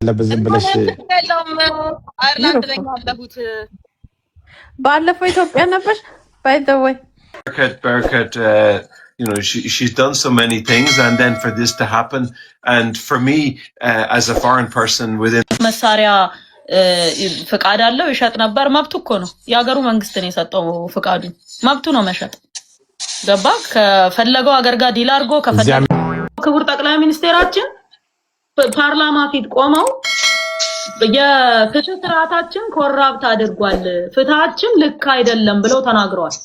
ለበዝም ብለሽ አይርላንድ ላይ ያለሁት ባለፈው ኢትዮጵያ ነበር by the way Berkat you know she's done so many things and then for this to happen and for me as a foreign person within መሳሪያ ፍቃድ አለው ይሸጥ ነበር መብቱ እኮ ነው ያገሩ መንግስት ነው የሰጠው ፍቃዱ መብቱ ነው መሸጥ ገባ ከፈለገው አገር ጋር ዲል አድርጎ ከፈለገው ክቡር ጠቅላይ ሚኒስቴራችን ፓርላማ ፊት ቆመው የፍትህ ስርዓታችን ኮራፕት አድርጓል ፍትሃችን ልክ አይደለም ብለው ተናግረዋል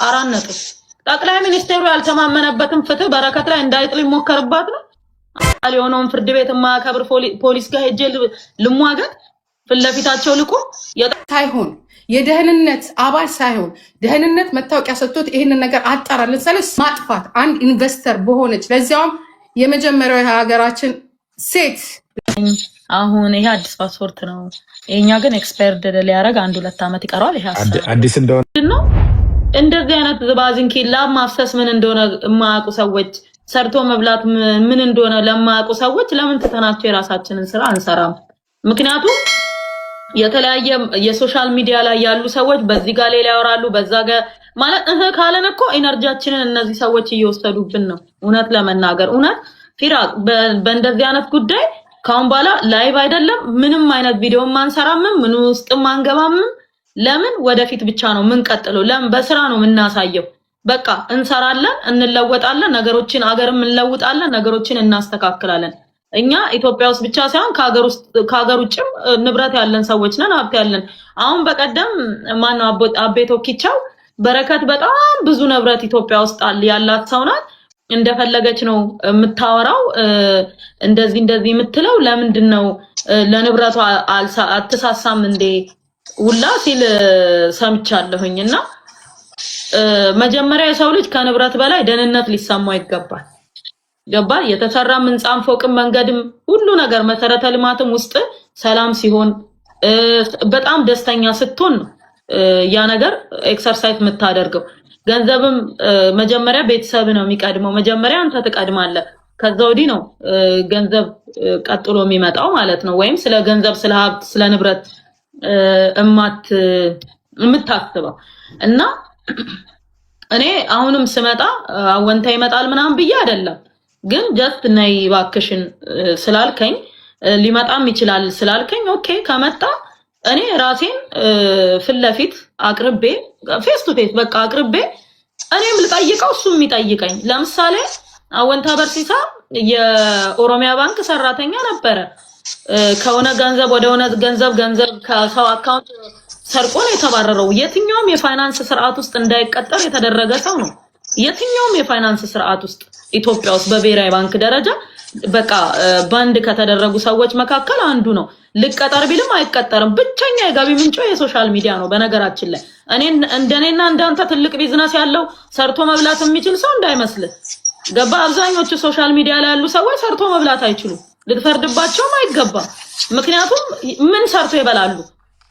አራት ነጥብ ጠቅላይ ሚኒስቴሩ ያልተማመነበትን ፍትህ በረከት ላይ እንዳይጥል ይሞከርባት ነው አልዮኖም ፍርድ ቤት ማከብር ፖሊስ ጋር ሄጄ ልሟገት ፍለፊታቸው ልቆ ሳይሆን የደህንነት አባል ሳይሆን ደህንነት መታወቂያ ሰጥቶት ይሄንን ነገር አጣራልን ሰለስ ማጥፋት አንድ ኢንቨስተር በሆነች ለዚያውም የመጀመሪያው የሀገራችን ሴት አሁን ይሄ አዲስ ፓስፖርት ነው የኛ ግን ኤክስፓየርድ ሊያረግ 1-2 አመት ይቀራል ይሄ አዲስ እንደሆነ እንደዚህ አይነት ዝባዝንኪ ለማፍሰስ ምን እንደሆነ ማያውቁ ሰዎች ሰርቶ መብላት ምን እንደሆነ ለማያውቁ ሰዎች ለምን ተተናቸው የራሳችንን ስራ አንሰራም ምክንያቱም የተለያየ የሶሻል ሚዲያ ላይ ያሉ ሰዎች በዚህ ጋር ሌላ ያወራሉ በዛ ጋር ማለት ካለን እኮ ኢነርጂያችንን እነዚህ ሰዎች እየወሰዱብን ነው እውነት ለመናገር እውነት ፊራቅ በእንደዚህ አይነት ጉዳይ ካሁን በኋላ ላይቭ አይደለም ምንም አይነት ቪዲዮ ማንሰራም ምን ውስጥ ማንገባም ለምን ወደፊት ብቻ ነው ምን ቀጥለው ለምን በስራ ነው እናሳየው በቃ እንሰራለን እንለወጣለን ነገሮችን አገርም እንለውጣለን ነገሮችን እናስተካክላለን እኛ ኢትዮጵያ ውስጥ ብቻ ሳይሆን ከሀገር ውጭም ንብረት ያለን ሰዎች ነን ሀብት ያለን አሁን በቀደም ማነው አቤቶ ኪቻው በረከት በጣም ብዙ ንብረት ኢትዮጵያ ውስጥ ያላት ሰው ናት እንደፈለገች ነው የምታወራው እንደዚህ የምትለው ለምንድን ነው ለንብረቷ አትሳሳም እንዴ ሁላ ሲል ሰምቻለሁኝና መጀመሪያ የሰው ልጅ ከንብረት በላይ ደህንነት ሊሰማው ይገባል ገባ የተሰራ ምንጻም ፎቅም መንገድም ሁሉ ነገር መሰረተ ልማትም ውስጥ ሰላም ሲሆን በጣም ደስተኛ ስትሆን ነው ያ ነገር ኤክሰርሳይዝ የምታደርገው ገንዘብም መጀመሪያ ቤተሰብ ነው የሚቀድመው መጀመሪያ አንተ ትቀድማለህ ከዛ ወዲህ ነው ገንዘብ ቀጥሎ የሚመጣው ማለት ነው ወይም ስለ ገንዘብ ስለ ሀብት ስለ ንብረት የምታስበው እና እኔ አሁንም ስመጣ አወንታ ይመጣል ምናምን ብዬ አይደለም ግን ጀስት ነይ ባክሽን ስላልከኝ ሊመጣም ይችላል ስላልከኝ ኦኬ ከመጣ እኔ ራሴን ፍለፊት አቅርቤ ፌስ ቱ ፌስ በቃ አቅርቤ እኔም ልጠይቀው እሱም ይጠይቀኝ ለምሳሌ አወንታ በርሲሳ የኦሮሚያ ባንክ ሰራተኛ ነበረ ከሆነ ገንዘብ ወደ ሆነ ገንዘብ ከሰው አካውንት ሰርቆ ነው የተባረረው የትኛውም የፋይናንስ ስርዓት ውስጥ እንዳይቀጠር የተደረገ ሰው ነው የትኛውም የፋይናንስ ስርዓት ውስጥ ኢትዮጵያ ውስጥ በብሔራዊ ባንክ ደረጃ በቃ ባንድ ከተደረጉ ሰዎች መካከል አንዱ ነው ልቀጠር ቢልም አይቀጠርም ብቸኛ የገቢ ምንጩ የሶሻል ሚዲያ ነው በነገራችን ላይ እንደኔና እንዳንተ ትልቅ ቢዝነስ ያለው ሰርቶ መብላት የሚችል ሰው እንዳይመስል ገባ አብዛኞቹ ሶሻል ሚዲያ ላይ ያሉ ሰዎች ሰርቶ መብላት አይችሉም ልትፈርድባቸውም አይገባም ምክንያቱም ምን ሰርቶ ይበላሉ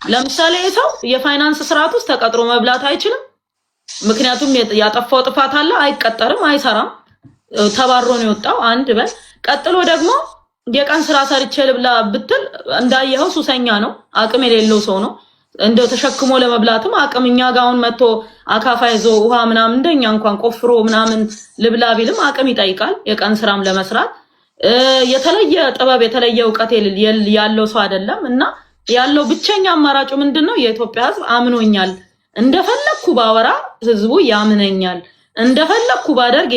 ለምሳሌ ሰው የፋይናንስ ስርዓት ውስጥ ተቀጥሮ መብላት አይችልም ምክንያቱም ያጠፋው ጥፋት አለ አይቀጠርም አይሰራም ተባሮ ነው የወጣው አንድ በል ቀጥሎ ደግሞ የቀን ስራ ሰርቼ ልብላ ብትል እንዳየው ሱሰኛ ነው አቅም የሌለው ሰው ነው እንደው ተሸክሞ ለመብላትም አቅምኛ ጋውን መጥቶ አካፋ ይዞ ውሃ ምናምን እንደኛ እንኳን ቆፍሮ ምናምን ልብላ ቢልም አቅም ይጠይቃል የቀን ስራም ለመስራት የተለየ ጥበብ የተለየ ዕውቀት ያለው ሰው አይደለም እና ያለው ብቸኛ አማራጩ ምንድነው የኢትዮጵያ ህዝብ አምኖኛል እንደፈለኩ ባወራ ህዝቡ ያምነኛል እንደፈለኩ ባደርግ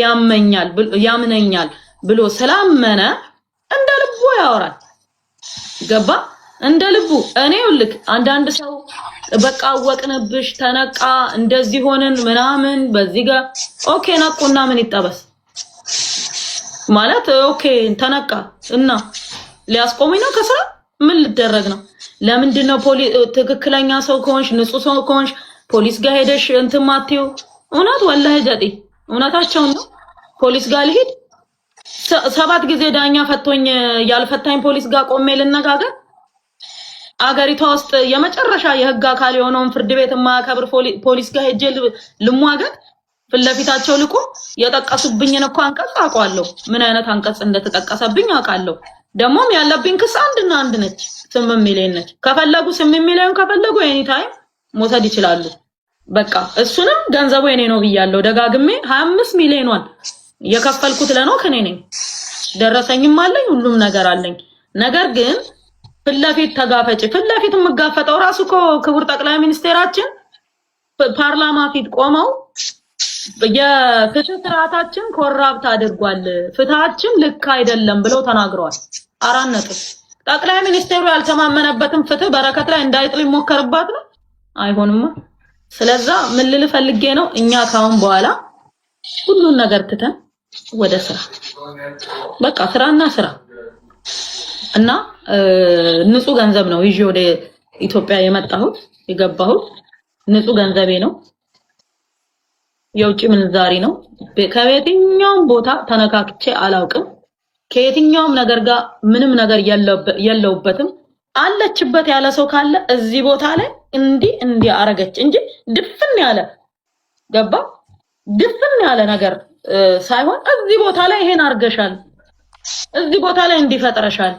ያምነኛል ብሎ ስላመነ እንደልቡ ያወራል ገባ እንደልቡ እኔው ልክ አንዳንድ ሰው በቃ ወቅነብሽ ተነቃ እንደዚህ ሆነን ምናምን በዚህ ጋር ኦኬ ነቁና ምን ይጠበስ ማለት ኦኬ ተነቃ እና ሊያስቆመኝ ነው ከስራ ምን ልደረግ ነው ለምንድነው ትክክለኛ ሰው ከሆንሽ ንጹህ ሰው ከሆንሽ ፖሊስ ጋር ሄደሽ እንትን ማቴው እውነት ወላሂ ጀዲ እውነታቸው ነው ፖሊስ ጋር ልሂድ 7 ጊዜ ዳኛ ፈቶኝ ያልፈታኝ ፖሊስ ጋር ቆሜ ልነጋገር አገሪቷ ውስጥ የመጨረሻ የህግ አካል የሆነውን ፍርድ ቤት ማከብር ፖሊስ ጋር ሄጄ ልሟገት ፍለፊታቸው ልቆ የጠቀሱብኝን እኮ አንቀጽ አውቃለሁ ምን አይነት አንቀጽ እንደተጠቀሰብኝ አውቃለሁ ደግሞም ያለብኝ ክስ አንድና አንድ ነች 8 ሚሊዮን ነች ከፈለጉ 8 ሚሊዮን ከፈለጉ ኤኒ ታይም መውሰድ ይችላሉ በቃ እሱንም ገንዘቡ የኔ ነው ብያለሁ ደጋግሜ 25 ሚሊዮን የከፈልኩት ለኖክ እኔ ነኝ ደረሰኝም አለኝ ሁሉም ነገር አለኝ ነገር ግን ፍለፊት ተጋፈጭ ፍለፊት መጋፈጠው ራሱ ክቡር ጠቅላይ ሚኒስቴራችን ፓርላማ ፊት ቆመው የፍትህ ስርዓታችን ኮራፕት አድርጓል ፍትሃችን ልክ አይደለም ብለው ተናግረዋል 4 ነጥብ ጠቅላይ ሚኒስቴሩ ያልተማመነበትን ፍትህ በረከት ላይ እንዳይጥል ይሞከርባት ነው አይሆንማ ስለዛ ምን ልል ፈልጌ ነው እኛ ካሁን በኋላ ሁሉን ነገር ትተን ወደ ስራ በቃ ስራና ስራ እና ንጹህ ገንዘብ ነው ይዤ ወደ ኢትዮጵያ የገባሁት ንጹህ ገንዘቤ ነው የውጭ ምንዛሪ ነው ከየትኛውም ቦታ ተነካክቼ አላውቅም ከየትኛውም ነገር ጋር ምንም ነገር የለውበትም አለችበት ያለ ሰው ካለ እዚህ ቦታ ላይ እንዲ አረገች እንጂ ድፍን ያለ ገባ ድፍን ያለ ነገር ሳይሆን እዚህ ቦታ ላይ ይሄን አርገሻል እዚህ ቦታ ላይ እንዲፈጥረሻል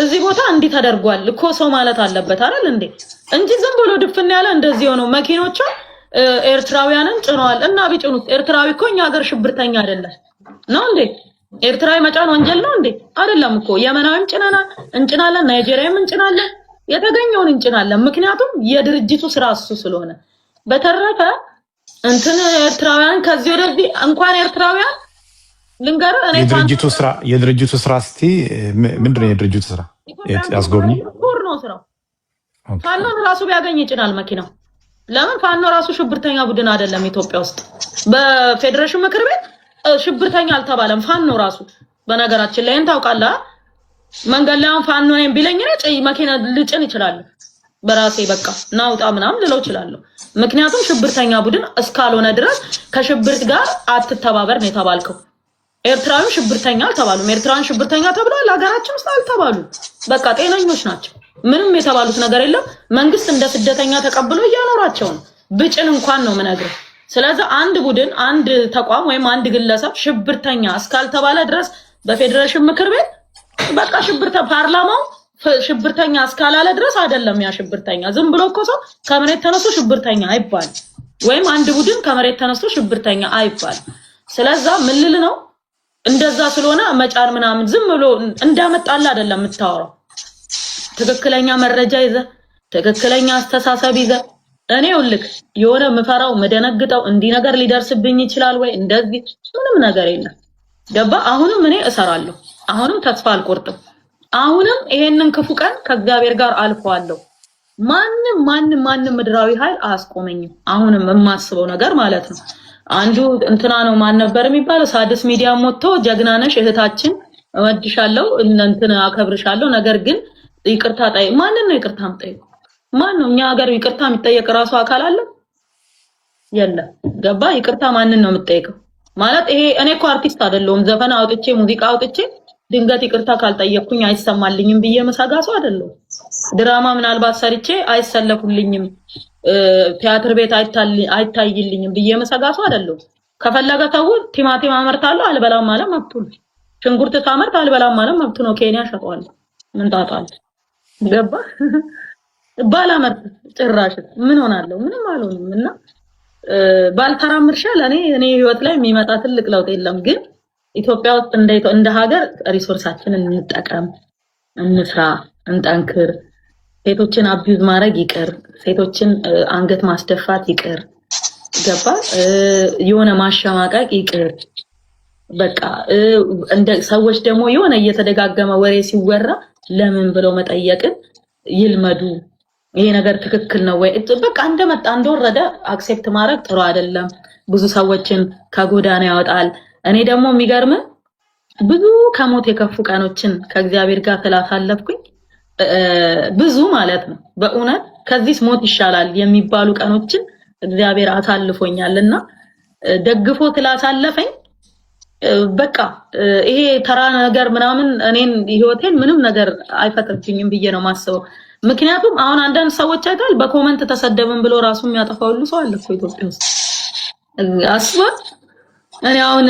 እዚህ ቦታ እንዲ ተደርጓል እኮ ሰው ማለት አለበት አይደል እንዴ እንጂ ዝም ብሎ ድፍን ያለ እንደዚህ ሆኖ መኪኖቹ ኤርትራውያንን ጭነዋል እና ቢጭኑት ኤርትራዊ እኮ እኛ ሀገር ሽብርተኛ አይደለም ነው እንዴ ኤርትራዊ መጫን ወንጀል ነው እንዴ አይደለም እኮ የመናዊም እንጭናለን ናይጄሪያም እንጭናለን የተገኘውን እንጭናለን ምክንያቱም የድርጅቱ ስራ እሱ ስለሆነ በተረፈ እንትን ኤርትራውያን ከዚህ ወደዚህ እንኳን ኤርትራውያን ልንገር እኔ የድርጅቱ ስራ እስቲ ምንድነው የድርጅቱ ስራ ያስጎብኝ ነው ስራው ፋኖን ራሱ ቢያገኝ ይጭናል መኪናው ለምን ፋኖ ራሱ ሽብርተኛ ቡድን አይደለም ኢትዮጵያ ውስጥ በፌደሬሽን ምክር ቤት ሽብርተኛ አልተባለም ፋኖ ራሱ በነገራችን ላይ እንታውቃለህ መንገድ ላይ ፋኖ ነኝ ቢለኝ ነው መኪና ልጭን ይችላል በራሴ በቃ ናውጣ ምናምን ልለው ይችላል ምክንያቱም ሽብርተኛ ቡድን እስካልሆነ ድረስ ከሽብርት ጋር አትተባበር ነው የተባልከው ኤርትራውያን ሽብርተኛ አልተባሉም ኤርትራውያን ሽብርተኛ ተብሏል ሀገራችን ውስጥ አልተባሉ በቃ ጤነኞች ናቸው ምንም የተባሉት ነገር የለም መንግስት እንደ ስደተኛ ተቀብሎ ያኖራቸው ነው ብጭን እንኳን ነው ምነግር ስለዚህ አንድ ቡድን አንድ ተቋም ወይም አንድ ግለሰብ ሽብርተኛ እስካልተባለ ድረስ በፌደሬሽን ምክር ቤት በቃ ፓርላማው ሽብርተኛ እስካላለ ድረስ አይደለም ያ ሽብርተኛ ዝም ብሎ እኮ ሰው ከመሬት ተነስቶ ሽብርተኛ አይባል ወይም አንድ ቡድን ከመሬት ተነስቶ ሽብርተኛ አይባል ስለዚህ ምን ልል ነው እንደዛ ስለሆነ መጫር ምናምን ዝም ብሎ እንዳመጣላ አይደለም የምታወራው ትክክለኛ መረጃ ይዘ ትክክለኛ አስተሳሰብ ይዘ እኔ ወልክ የሆነ መፈራው መደነግጠው እንዲ ነገር ሊደርስብኝ ይችላል ወይ እንደዚህ ምንም ነገር የለም ገባ አሁንም እኔ እሰራለሁ አሁንም ተስፋ አልቆርጥም አሁንም ይሄንን ክፉ ቀን ከእግዚአብሔር ጋር አልፈዋለሁ ማንንም ምድራዊ ኃይል አያስቆመኝም አሁንም የማስበው ነገር ማለት ነው አንዱ እንትና ነው ማን ነበር የሚባለው ሳድስ ሚዲያ ሞቶ ጀግናነሽ እህታችን እወድሻለሁ እንትን አከብርሻለሁ ነገር ግን ይቅርታ ጣይ ማንን ነው ይቅርታ የምጠይቀው ማን ነው እኛ ሀገር ይቅርታ የሚጠየቅ ራሱ አካል አለ የለም ገባ ይቅርታ ማንን ነው የምጠይቀው ማለት ይሄ እኔ እኮ አርቲስት አይደለሁም ዘፈን አውጥቼ ሙዚቃ አውጥቼ ድንገት ይቅርታ ካልጠየቅኩኝ አይሰማልኝም ብዬ መሳጋሱ አይደለም ድራማ ምናልባት ሰርቼ አይሰለፉልኝም ቲያትር ቤት አይታይልኝም ብዬ መሳጋሱ አይደለም ከፈለገ ተው ቲማቲም አመርታለሁ አልበላም ማለት መብቱ ነው ሽንኩርት ታመርት አልበላም ማለት መብቱ ነው ኬንያ ሸጠዋል ምን ታጣል ገባ ባላመርት ጭራሽ ምን ሆናለሁ ምንም አልሆንም እና ባልተራምርሻል እኔ ህይወት ላይ የሚመጣ ትልቅ ለውጥ የለም ግን ኢትዮጵያ ውስጥ እንደ ሀገር ሪሶርሳችንን እንጠቀም እንስራ እንጠንክር ሴቶችን አቢዩዝ ማድረግ ይቅር ሴቶችን አንገት ማስደፋት ይቅር ገባ የሆነ ማሸማቀቅ ይቅር በቃ እንደ ሰዎች ደግሞ የሆነ እየተደጋገመ ወሬ ሲወራ ለምን ብለው መጠየቅን ይልመዱ ይሄ ነገር ትክክል ነው ወይ በቃ እንደመጣ እንደወረደ አክሴፕት ማድረግ ጥሩ አይደለም ብዙ ሰዎችን ከጎዳና ያወጣል እኔ ደግሞ የሚገርም ብዙ ከሞት የከፉ ቀኖችን ከእግዚአብሔር ጋር ስላሳለፍኩኝ ብዙ ማለት ነው በእውነት ከዚህ ሞት ይሻላል የሚባሉ ቀኖችን እግዚአብሔር አሳልፎኛልና ደግፎ ስላሳለፈኝ በቃ ይሄ ተራ ነገር ምናምን እኔን ህይወቴን ምንም ነገር አይፈጥርብኝም ብዬ ነው ማስበው ምክንያቱም አሁን አንዳንድ ሰዎች አይታል በኮሜንት ተሰደብን ብሎ ራሱ የሚያጠፋው ሁሉ ሰው አለ እኮ ኢትዮጵያ ውስጥ አስባ እኔ አሁን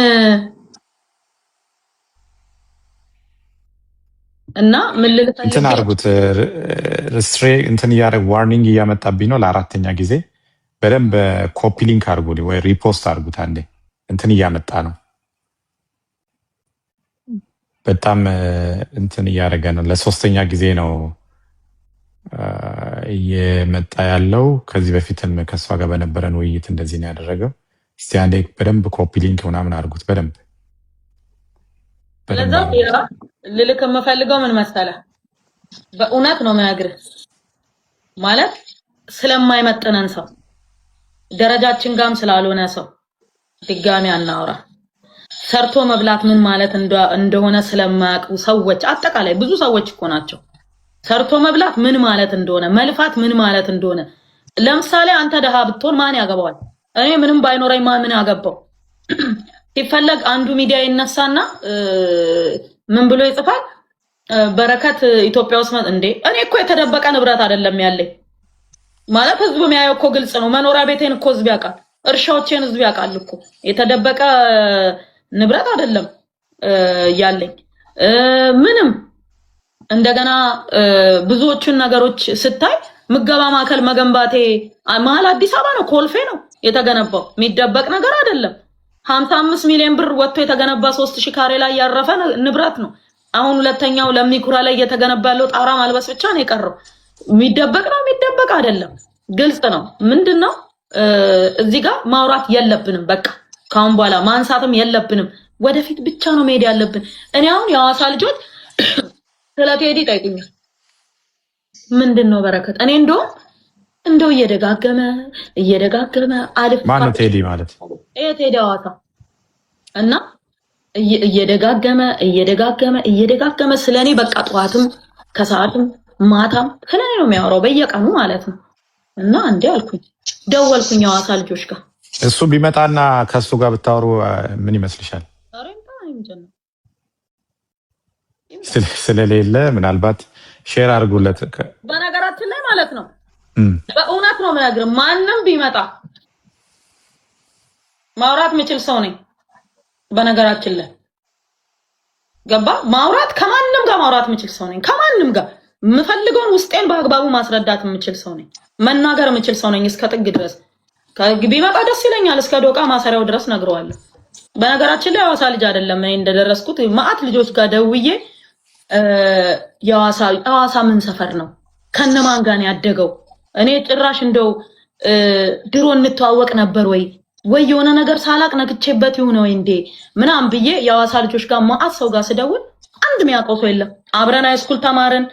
እና ምን ልልፈልግ እንትን አድርጉት ሪስትሬ እንትን እያደረግ ዋርኒንግ እያመጣብኝ ነው ለአራተኛ ጊዜ በደንብ ኮፒ ሊንክ አድርጉ ወይ ሪፖስት አድርጉት አንዴ እንትን እያመጣ ነው በጣም እንትን እያደረገ ነው ለሶስተኛ ጊዜ ነው እየመጣ ያለው ከዚህ በፊትም ከሷ ጋር በነበረን ውይይት እንደዚህ ነው ያደረገው እስቲ አንዴ በደንብ ኮፒ ሊንክ ምናምን አድርጉት በደንብ ለዛ ልልክ የምፈልገው ምን መሰለህ በእውነት ነው የምነግርህ ማለት ስለማይመጥነን ሰው ደረጃችን ጋርም ስላልሆነ ሰው ድጋሚ አናወራ ሰርቶ መብላት ምን ማለት እንደሆነ ስለማያውቁ ሰዎች አጠቃላይ ብዙ ሰዎች እኮ ናቸው ሰርቶ መብላት ምን ማለት እንደሆነ መልፋት ምን ማለት እንደሆነ ለምሳሌ አንተ ደሃ ብትሆን ማን ያገባዋል እኔ ምንም ባይኖረኝ ምን ያገባው ሲፈለግ አንዱ ሚዲያ ይነሳና ምን ብሎ ይጽፋል በረከት ኢትዮጵያ ውስጥ እንዴ እኔ እኮ የተደበቀ ንብረት አይደለም ያለኝ ማለት ህዝቡ የሚያየው እኮ ግልጽ ነው መኖሪያ ቤቴን እኮ ህዝብ ያውቃል እርሻዎቼን ህዝብ ያውቃል እኮ የተደበቀ ንብረት አይደለም ያለኝ ምንም እንደገና ብዙዎቹን ነገሮች ስታይ ምገባ ማከል መገንባቴ መሀል አዲስ አበባ ነው ኮልፌ ነው የተገነባው የሚደበቅ ነገር አይደለም 55 ሚሊዮን ብር ወጥቶ የተገነባ 3000 ካሬ ላይ ያረፈ ንብረት ነው አሁን ሁለተኛው ለሚኩራ ላይ የተገነባ ያለው ጣራ ማልበስ ብቻ ነው የቀረው የሚደበቅ ነው የሚደበቅ አይደለም ግልጽ ነው ምንድነው እዚህ ጋር ማውራት የለብንም በቃ ካሁን በኋላ ማንሳትም የለብንም ወደፊት ብቻ ነው መሄድ ያለብን እኔ አሁን የሐዋሳ ልጆች ስለ ቴዲ ጠይቁኛል ምንድነው በረከት እኔ እንደው እየደጋገመ አልፍ ማን ቴዲ ማለት ቴዲ ሐዋሳ እና እየደጋገመ ስለኔ በቃ ጠዋትም ከሰዓትም ማታም ስለኔ ነው የሚያወራው በየቀኑ ማለት ነው እና እንዴ አልኩኝ ደወልኩኝ ሐዋሳ ልጆች ጋር እሱ ቢመጣና ከሱ ጋር ብታወሩ ምን ይመስልሻል ስለሌለ ምናልባት ሼር አድርጉለት በነገራችን ላይ ማለት ነው በእውነት ነው የምነግርህ ማንንም ቢመጣ ማውራት የምችል ሰው ነኝ በነገራችን ላይ ገባ ማውራት ከማንንም ጋር ማውራት የምችል ሰው ነኝ ከማንንም ጋር የምፈልገውን ውስጤን በአግባቡ ማስረዳት የምችል ሰው ነኝ መናገር የምችል ሰው ነኝ እስከ ጥግ ድረስ ቢመጣ ደስ ይለኛል እስከ ዶቃ ማሰሪያው ድረስ ነግረዋለሁ በነገራችን ላይ ሐዋሳ ልጅ አይደለም እኔ እንደደረስኩት ማአት ልጆች ጋር ደውዬ ሐዋሳ ምን ሰፈር ነው ከነማን ጋር ነው ያደገው እኔ ጭራሽ እንደው ድሮ እንተዋወቅ ነበር ወይ የሆነ ነገር ሳላቅ ነክቼበት ይሁን ወይ እንዴ ምናም ብዬ የሐዋሳ ልጆች ጋር ማአት ሰው ጋር ስደውል አንድ የሚያውቀው ሰው የለም አብረን ሃይስኩል ተማርን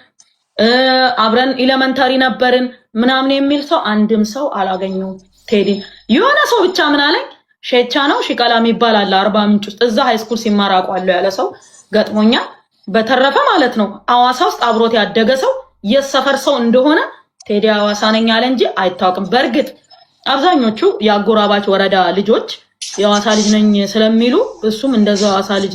አብረን ኤሌመንታሪ ነበርን ምናምን የሚል ሰው አንድም ሰው አላገኘው ቴዲ የሆነ ሰው ብቻ ምን አለኝ ሼቻ ነው ሽቀላም ይባላል 40 ምንጭ ውስጥ እዛ ሃይስኩል ሲማር አውቃለሁ ያለ ሰው ገጥሞኛል በተረፈ ማለት ነው ሐዋሳ ውስጥ አብሮት ያደገ ሰው የሰፈር ሰው እንደሆነ ቴዲ ሐዋሳ ነኝ አለ እንጂ አይታወቅም በርግጥ አብዛኞቹ ያጎራባች ወረዳ ልጆች የሐዋሳ ልጅ ነኝ ስለሚሉ እሱም እንደዛው ሐዋሳ ልጅ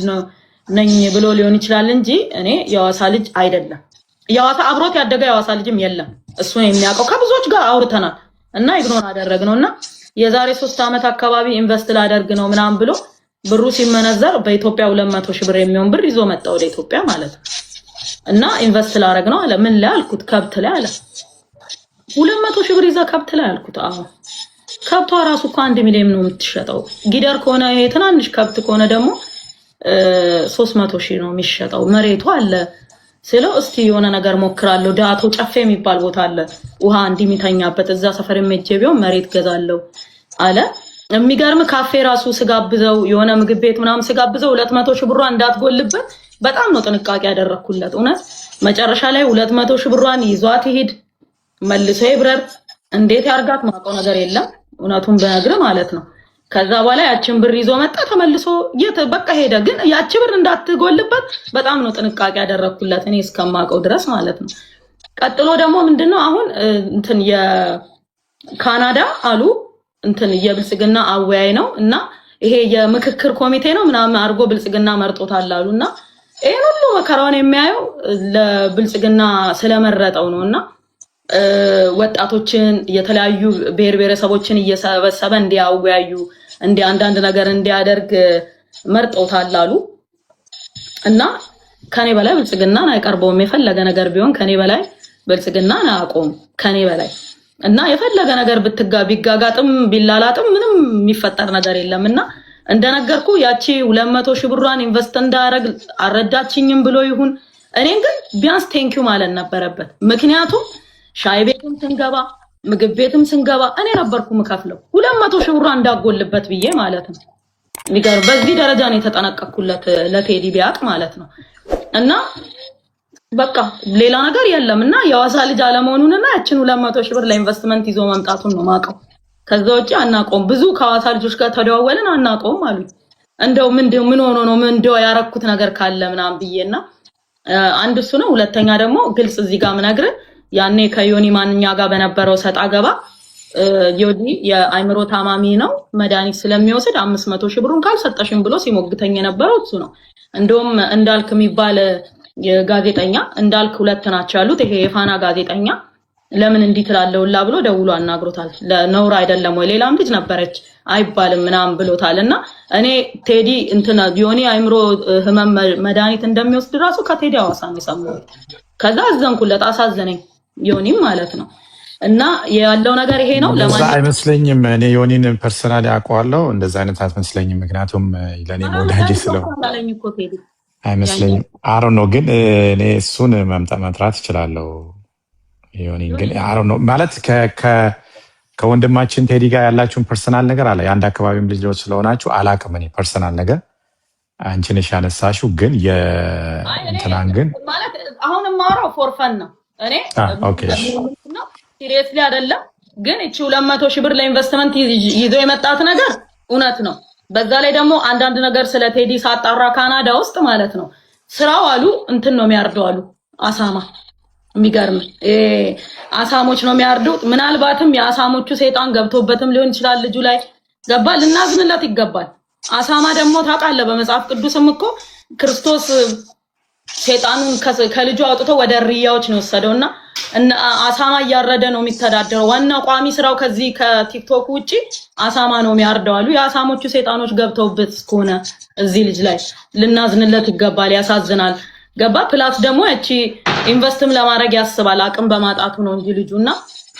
ነኝ ብሎ ሊሆን ይችላል እንጂ እኔ የሐዋሳ ልጅ አይደለም የሐዋሳ አብሮት ያደገ የሐዋሳ ልጅም የለም እሱን የሚያውቀው ከብዙዎች ጋር አውርተናል እና ኢግኖር አደረግነውና የዛሬ 3 አመት አካባቢ ኢንቨስት ላደርግ ነው ምናም ብሎ ብሩ ሲመነዘር በኢትዮጵያ 200 ሺህ ብር የሚሆን ብር ይዞ መጣ ወደ ኢትዮጵያ ማለት ነው እና ኢንቨስት ላደርግ ነው አለ ምን ላይ አልኩት ከብት ላይ አለ 200 ሺህ ብር ይዛ ከብት ላይ አልኩት አዎ ከብቷ ራሱ እኮ 1 ሚሊዮን ነው የምትሸጠው ጊደር ከሆነ የትናንሽ ከብት ከሆነ ደግሞ 300 ሺህ ነው የሚሸጠው መሬቱ አለ ስለው እስቲ የሆነ ነገር ሞክራለሁ ዳቶ ጨፌ የሚባል ቦታ አለ ውሃ እንዲሚተኛበት እዛ ሰፈር የመጀቢው መሬት ገዛለው አለ የሚገርም ካፌ ራሱ ስጋብዘው የሆነ ምግብ ቤት ምናምን ስጋብዘው 200 ሺህ ብሯን እንዳትጎልበት በጣም ነው ጥንቃቄ ያደረኩለት እውነት መጨረሻ ላይ 200 ሺህ ብሯን ይዟት ይሄድ መልሶ ይብረር እንዴት ያርጋት ማቆ ነገር የለም እውነቱን በነግር ማለት ነው ከዛ በኋላ ያችን ብር ይዞ መጣ ተመልሶ በቃ ሄደ ግን ያቺ ብር እንዳትጎልበት በጣም ነው ጥንቃቄ ያደረኩለት እኔ እስከማቀው ድረስ ማለት ነው ቀጥሎ ደግሞ ምንድነው አሁን እንትን የካናዳ አሉ እንትን የብልጽግና አወያይ ነው እና ይሄ የምክክር ኮሚቴ ነው ምናምን አርጎ ብልጽግና መርጦታል አሉና ይሄ ሁሉ መከራውን የሚያየው ለብልጽግና ስለመረጠው ነውና ወጣቶችን የተለያዩ ብሔር ብሔረሰቦችን እየሰበሰበ እንዲያወያዩ አንዳንድ ነገር እንዲያደርግ መርጦታል አሉ እና ከኔ በላይ ብልጽግናን አይቀርበውም። የፈለገ ነገር ቢሆን ከኔ በላይ ብልጽግናን አያውቀውም ከኔ በላይ እና የፈለገ ነገር ቢጋጋጥም ቢላላጥም ምንም የሚፈጠር ነገር የለምና እንደነገርኩ ያቺ 200 ሺህ ብሯን ኢንቨስት እንዳረግ አረዳችኝም ብሎ ይሁን እኔን ግን ቢያንስ ቴንኪው ማለት ነበረበት። ምክንያቱም ሻይ ቤትም ስንገባ ምግብ ቤትም ስንገባ እኔ ነበርኩ ምከፍለው 200 ሺህ ብሯን እንዳጎልበት ብዬ ማለት ነው። ሚገር በዚህ ደረጃ ነው የተጠነቀቅኩለት ለቴዲ ቢያቅ ማለት ነው። እና በቃ ሌላ ነገር የለምና የዋሳ ልጅ አለመሆኑንና ያችን 200 ሺህ ብር ለኢንቨስትመንት ይዞ መምጣቱን ነው ማቀው። ከዛ ውጪ አናቆም ብዙ ከዋሳ ልጆች ጋር ተደዋወልን አናቆም አሉ። እንደው ምን ሆኖ ነው እንደው ያረኩት ነገር ካለ ምናምን ብዬና አንድ እሱ ነው። ሁለተኛ ደግሞ ግልጽ እዚህ ጋር ምነግር ያኔ ከዮኒ ማንኛ ጋር በነበረው ሰጣ ገባ ዮኒ የአይምሮ ታማሚ ነው መድኃኒት ስለሚወስድ 500 ሺህ ብሩን ካልሰጠሽም ብሎ ሲሞግተኝ የነበረው እሱ ነው። እንደውም እንዳልክ የሚባል የጋዜጠኛ እንዳልክ ሁለት ናቸው ያሉት። ይሄ የፋና ጋዜጠኛ ለምን እንዲህ ትላለውላ ብሎ ደውሎ አናግሮታል። ለነውር አይደለም ወይ ሌላም ልጅ ነበረች አይባልም ምናምን ብሎታልና እኔ ቴዲ እንትና ዮኒ አይምሮ ህመም መድኃኒት እንደሚወስድ ራሱ ከቴዲ አዋሳ ነው የሰማሁት። ከዛ አዘንኩለት አሳዘነኝ ዮኒም ማለት ነው። እና ያለው ነገር ይሄ ነው። ለማለት አይመስለኝም። እኔ ዮኒን ፐርሰናሊ አውቀዋለሁ። እንደዛ አይነት አትመስለኝም። ምክንያቱም ለኔ ወዳጅ ስለሆነ አይመስለኝም። አሮ ነው ግን እኔ እሱን መጥራት እችላለሁ። ዮኒን ግን አሮ ነው ማለት ከወንድማችን ቴዲ ጋር ያላችሁን ፐርሰናል ነገር አለ። የአንድ አካባቢም ልጆች ስለሆናችሁ አላቅም። እኔ ፐርሰናል ነገር አንቺ ነሽ ያነሳሽው። ግን የእንትናን ግን ማለት አሁን ማውራው ፎርፈን ነው። እኔ ኦኬ ሲሪየስሊ አይደለም። ግን እቺ 200 ሺህ ብር ለኢንቨስትመንት ይዞ የመጣት ነገር እውነት ነው። በዛ ላይ ደግሞ አንዳንድ ነገር ስለ ቴዲ ሳጣራ ካናዳ ውስጥ ማለት ነው ስራው አሉ እንትን ነው የሚያርደው አሉ አሳማ። የሚገርም አሳሞች ነው የሚያርዱት። ምናልባትም የአሳሞቹ ሰይጣን ገብቶበትም ሊሆን ይችላል ልጁ ላይ ገባ። ልናዝንለት ይገባል። አሳማ ደግሞ ታውቃለህ በመጽሐፍ ቅዱስም እኮ ክርስቶስ ሰይጣኑን ከልጁ አውጥቶ ወደ ሪያዎች ነው ወሰደውና አሳማ እያረደ ነው የሚተዳደረው። ዋና ቋሚ ስራው ከዚህ ከቲክቶክ ውጪ አሳማ ነው የሚያርደው አሉ። የአሳሞቹ ሰይጣኖች ገብተውበት እስከሆነ እዚህ ልጅ ላይ ልናዝንለት ይገባል። ያሳዝናል። ገባ። ፕላስ ደግሞ እቺ ኢንቨስትም ለማድረግ ያስባል አቅም በማጣቱ ነው እንጂ ልጁና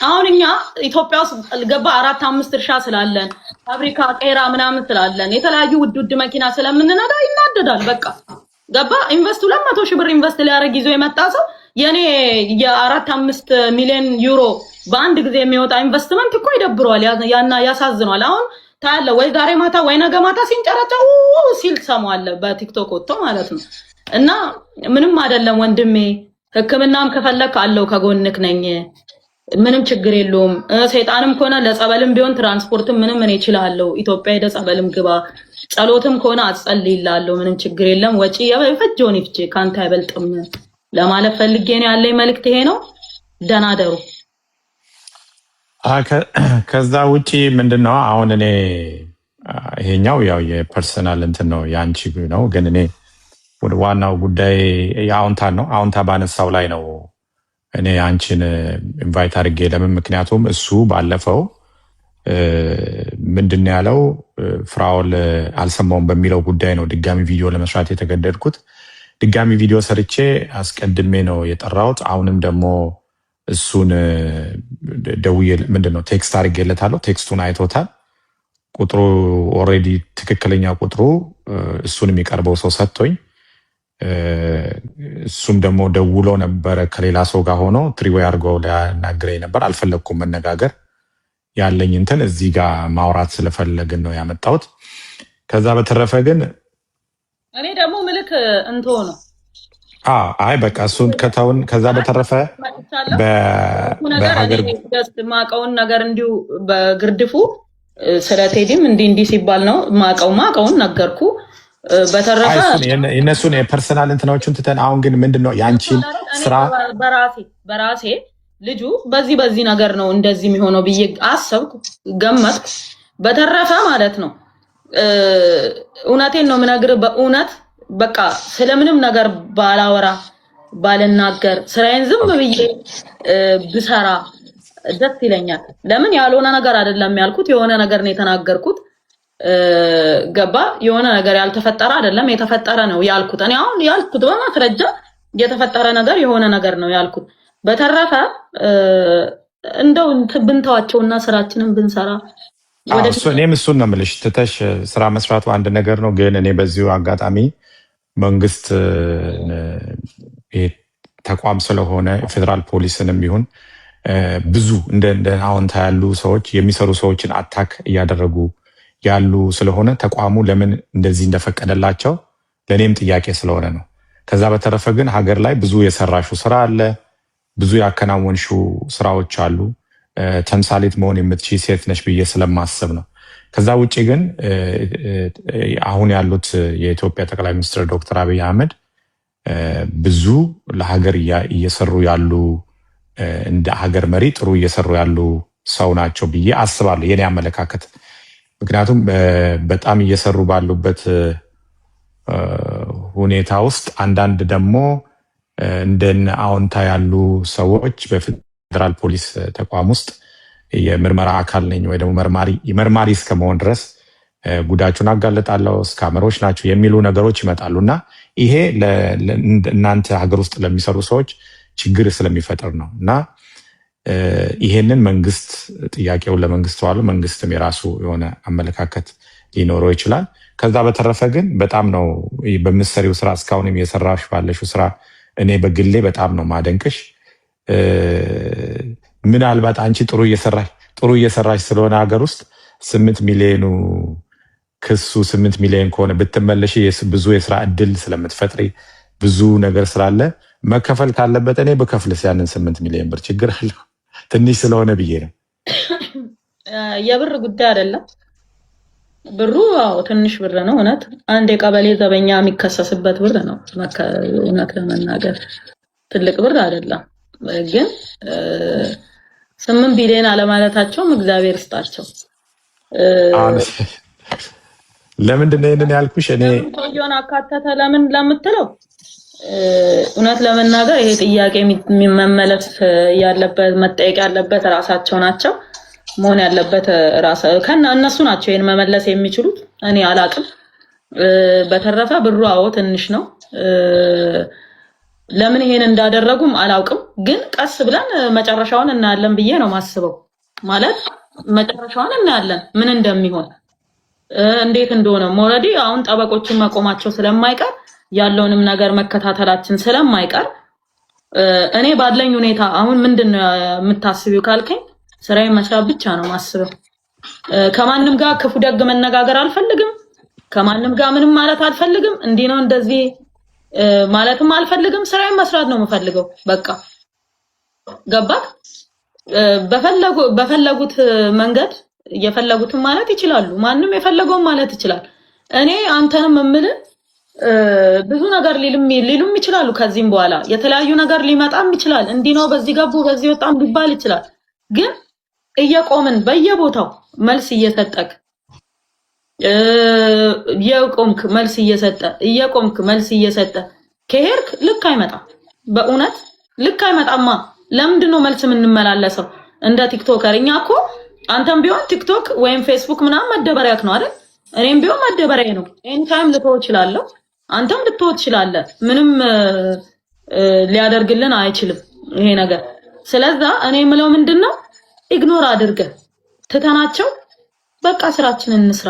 አሁን እኛ ኢትዮጵያ ውስጥ ገባ 4-5 እርሻ ስላለን ፋብሪካ ቄራ ምናምን ስላለን የተለያዩ ውድ መኪና ስለምንነዳ ይናደዳል። በቃ ገባ። ኢንቨስት 200 ሺህ ብር ኢንቨስት ሊያደርግ ይዞ የመጣ ሰው የኔ የ4-5 ሚሊዮን ዩሮ በአንድ ጊዜ የሚወጣ ኢንቨስትመንት እኮ ይደብረዋል፣ ያሳዝነዋል። አሁን ታያለ ወይ ዛሬ ማታ ወይ ነገ ማታ ሲንጨረጨው ሲል ሰማዋለ በቲክቶክ ወጥቶ ማለት ነው። እና ምንም አይደለም ወንድሜ፣ ሕክምናም ከፈለክ አለው ከጎንክ ነኝ፣ ምንም ችግር የለውም። ሰይጣንም ከሆነ ለጸበልም ቢሆን ትራንስፖርትም ምንም እኔ እችላለሁ። ኢትዮጵያ ሄደ ጸበልም ግባ፣ ጸሎትም ከሆነ አጸልይላለሁ፣ ምንም ችግር የለም። ወጪ የፈጀውን ይፍጅ ካንተ አይበልጥም ለማለት ፈልጌ ነው። ያለኝ መልእክት ይሄ ነው። ደህና ደሩ። ከዛ ውጪ ምንድነው አሁን እኔ ይሄኛው ያው የፐርሰናል እንትን ነው ያንቺ ነው። ግን እኔ ወደ ዋናው ጉዳይ የአውንታ ነው። አውንታ ባነሳው ላይ ነው እኔ አንቺን ኢንቫይት አድርጌ ለምን ምክንያቱም እሱ ባለፈው ምንድነው ያለው ፍራኦል አልሰማውም በሚለው ጉዳይ ነው ድጋሚ ቪዲዮ ለመስራት የተገደድኩት። ድጋሚ ቪዲዮ ሰርቼ አስቀድሜ ነው የጠራሁት። አሁንም ደግሞ እሱን ደውዬ ምንድነው ቴክስት አድርጌለታለሁ። ቴክስቱን አይቶታል። ቁጥሩ ኦልሬዲ ትክክለኛ ቁጥሩ እሱን የሚቀርበው ሰው ሰጥቶኝ እሱም ደግሞ ደውሎ ነበረ ከሌላ ሰው ጋር ሆኖ ትሪዌይ አድርገው ሊያናግረኝ ነበር። አልፈለግኩም መነጋገር ያለኝ እንትን እዚህ ጋር ማውራት ስለፈለግን ነው ያመጣሁት። ከዛ በተረፈ ግን እኔ ደግሞ ምልክ እንቶ ነው አይ በቃ እሱን ከተውን ከዛ በተረፈ በሀገር ማቀውን ነገር እንዲሁ በግርድፉ ስለ ቴዲም እንዲህ ሲባል ነው ማቀውን ነገርኩ። በተረፈ የነሱን የፐርሰናል እንትናዎችን ትተን አሁን ግን ምንድነው ያንቺን ስራ በራሴ ልጁ በዚህ ነገር ነው እንደዚህ የሚሆነው ብዬ አሰብኩ ገመትኩ። በተረፈ ማለት ነው እውነቴን ነው የምነግርህ። በእውነት በቃ ስለምንም ነገር ባላወራ ባልናገር ስራዬን ዝም ብዬ ብሰራ ደስ ይለኛል። ለምን ያልሆነ ነገር አይደለም ያልኩት፣ የሆነ ነገር ነው የተናገርኩት። ገባ የሆነ ነገር ያልተፈጠረ አይደለም የተፈጠረ ነው ያልኩት። እኔ አሁን ያልኩት በማስረጃ የተፈጠረ ነገር የሆነ ነገር ነው ያልኩት። በተረፈ እንደው ብንተዋቸውና ስራችንን ብንሰራ እኔም እሱን ነው የምልሽ። ትተሽ ስራ መስራቱ አንድ ነገር ነው፣ ግን እኔ በዚሁ አጋጣሚ መንግስት ተቋም ስለሆነ ፌዴራል ፖሊስንም ቢሆን ብዙ እንደ አዎንታ ያሉ ሰዎች የሚሰሩ ሰዎችን አታክ እያደረጉ ያሉ ስለሆነ ተቋሙ ለምን እንደዚህ እንደፈቀደላቸው ለእኔም ጥያቄ ስለሆነ ነው። ከዛ በተረፈ ግን ሀገር ላይ ብዙ የሰራሹ ስራ አለ፣ ብዙ ያከናወንሹ ስራዎች አሉ። ተምሳሌት መሆን የምትችይ ሴት ነሽ ብዬ ስለማስብ ነው። ከዛ ውጭ ግን አሁን ያሉት የኢትዮጵያ ጠቅላይ ሚኒስትር ዶክተር አብይ አህመድ ብዙ ለሀገር እየሰሩ ያሉ እንደ ሀገር መሪ ጥሩ እየሰሩ ያሉ ሰው ናቸው ብዬ አስባለሁ፣ የኔ አመለካከት። ምክንያቱም በጣም እየሰሩ ባሉበት ሁኔታ ውስጥ አንዳንድ ደግሞ እንደነ አዎንታ ያሉ ሰዎች በፌዴራል ፖሊስ ተቋም ውስጥ የምርመራ አካል ነኝ ወይ ደግሞ መርማሪ እስከመሆን ድረስ ጉዳቸውን አጋለጣለሁ ስካመሮች ናቸው የሚሉ ነገሮች ይመጣሉ እና ይሄ እናንተ ሀገር ውስጥ ለሚሰሩ ሰዎች ችግር ስለሚፈጥር ነው እና ይሄንን መንግስት ጥያቄውን ለመንግስት ዋሉ መንግስትም የራሱ የሆነ አመለካከት ሊኖረው ይችላል። ከዛ በተረፈ ግን በጣም ነው በምትሰሪው ስራ እስካሁንም የሰራሽ ባለሽው ስራ እኔ በግሌ በጣም ነው ማደንቅሽ። ምናልባት አንቺ ጥሩ እየሰራሽ ስለሆነ ሀገር ውስጥ 8 ሚሊዮኑ ክሱ 8 ሚሊዮን ከሆነ ብትመለሽ ብዙ የስራ እድል ስለምትፈጥሪ ብዙ ነገር ስላለ መከፈል ካለበት እኔ በከፍልስ ያንን 8 ሚሊዮን ብር ችግር አለው? ትንሽ ስለሆነ ብዬ ነው። የብር ጉዳይ አይደለም። ብሩ ትንሽ ብር ነው። እውነት አንድ የቀበሌ ዘበኛ የሚከሰስበት ብር ነው። እውነት ለመናገር ትልቅ ብር አይደለም። ግን 8 ቢሊዮን አለማለታቸውም እግዚአብሔር ይስጣቸው። ለምንድን ነው ይሄንን ያልኩሽ? እኔ ሰውየውን አካተተ ለምን ለምትለው እውነት ለመናገር ይሄ ጥያቄ መመለስ ያለበት መጠየቅ ያለበት ራሳቸው ናቸው። መሆን ያለበት እነሱ ናቸው ይሄን መመለስ የሚችሉት። እኔ አላቅም። በተረፈ ብሩ ትንሽ ነው። ለምን ይሄን እንዳደረጉም አላውቅም። ግን ቀስ ብለን መጨረሻውን እናያለን ብዬ ነው ማስበው። ማለት መጨረሻውን እናያለን ምን እንደሚሆን እንዴት እንደሆነ። ኦልሬዲ አሁን ጠበቆችን መቆማቸው ስለማይቀር ያለውንም ነገር መከታተላችን ስለማይቀር እኔ ባለኝ ሁኔታ አሁን ምንድነው የምታስቢው ካልከኝ ስራዬን መስራት ብቻ ነው ማስበው። ከማንም ጋር ክፉ ደግ መነጋገር አልፈልግም። ከማንም ጋር ምንም ማለት አልፈልግም። እንዲህ ነው እንደዚህ ማለትም አልፈልግም። ስራዬን መስራት ነው የምፈልገው። በቃ ገባክ? በፈለጉት መንገድ የፈለጉትን ማለት ይችላሉ። ማንም የፈለገውን ማለት ይችላል። እኔ አንተንም እምልህ ብዙ ነገር ሊሉም ይችላሉ። ከዚህም በኋላ የተለያዩ ነገር ሊመጣም ይችላል። እንዲህ ነው በዚህ ገቡ በዚህ ወጣም ሊባል ይችላል። ግን እየቆምን በየቦታው መልስ እየሰጠክ የቆምክ መልስ እየሰጠ ከሄድክ ልክ አይመጣም። በእውነት ልክ አይመጣማ። ለምንድን ነው መልስ የምንመላለሰው እንደ ቲክቶከር? እኛ እኮ አንተም ቢሆን ቲክቶክ ወይም ፌስቡክ ምናምን መደበሪያክ ነው አይደል? እኔም ቢሆን መደበሪያ ነው። ኤኒ ታይም ልተው እችላለሁ፣ አንተም ልተው ትችላለህ። ምንም ሊያደርግልን አይችልም ይሄ ነገር። ስለዚህ እኔ የምለው ምንድነው ኢግኖር አድርገን ትተናቸው በቃ ስራችንን እንስራ።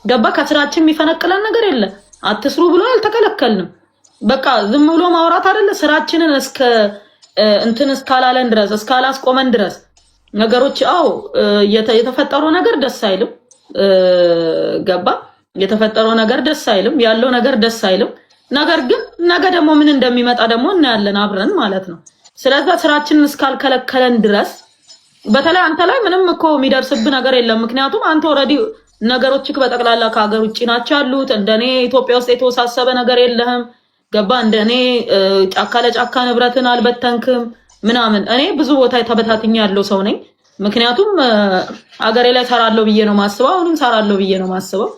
ገባ? ከስራችን የሚፈነቅለን ነገር የለ። አትስሩ ብሎ አልተከለከልንም። በቃ ዝም ብሎ ማውራት አይደለ። ስራችንን እስካላለን ድረስ እስካላስቆመን ድረስ ነገሮች የተፈጠረው ነገር ደስ አይልም። ገባ? የተፈጠረው ነገር ደስ አይልም። ያለው ነገር ደስ አይልም። ነገር ግን ነገ ደግሞ ምን እንደሚመጣ ደግሞ እናያለን አብረን ማለት ነው። ስለዚህ ስራችንን እስካልከለከለን ድረስ በተለይ አንተ ላይ ምንም እኮ የሚደርስብህ ነገር የለም። ምክንያቱም አንተ ኦልሬዲ ነገሮችክ በጠቅላላ ከሀገር ውጭ ናቸው ያሉት። እንደኔ ኢትዮጵያ ውስጥ የተወሳሰበ ነገር የለህም። ገባ? እንደኔ ጫካ ለጫካ ንብረትን አልበተንክም ምናምን። እኔ ብዙ ቦታ ተበታትኛ ያለው ሰው ነኝ። ምክንያቱም አገሬ ላይ ሰራለሁ ብዬ ነው ማስበው። አሁንም ሰራለሁ ብዬ ነው ማስበው።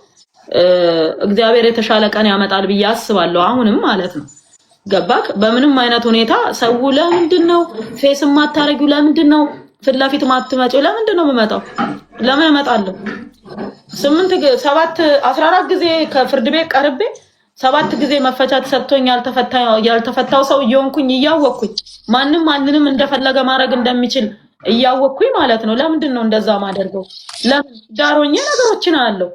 እግዚአብሔር የተሻለ ቀን ያመጣል ብዬ አስባለሁ። አሁንም ማለት ነው። ገባክ? በምንም አይነት ሁኔታ ሰው ለምንድነው ፌስ ማታረጊው? ለምንድነው ፊት ለፊት ማትመጪው? ለምንድነው የምመጣው? ለምን እመጣለሁ? 14 ጊዜ ከፍርድ ቤት ቀርቤ 7 ጊዜ መፈቻት ሰጥቶኝ ያልተፈታው ሰው እየሆንኩኝ እያወቅኩኝ ማንንም እንደፈለገ ማድረግ እንደሚችል እያወቅኩኝ ማለት ነው። ለምንድን ነው እንደዛ ማደርገው? ለምን ዳሮኜ ነገሮችን አለው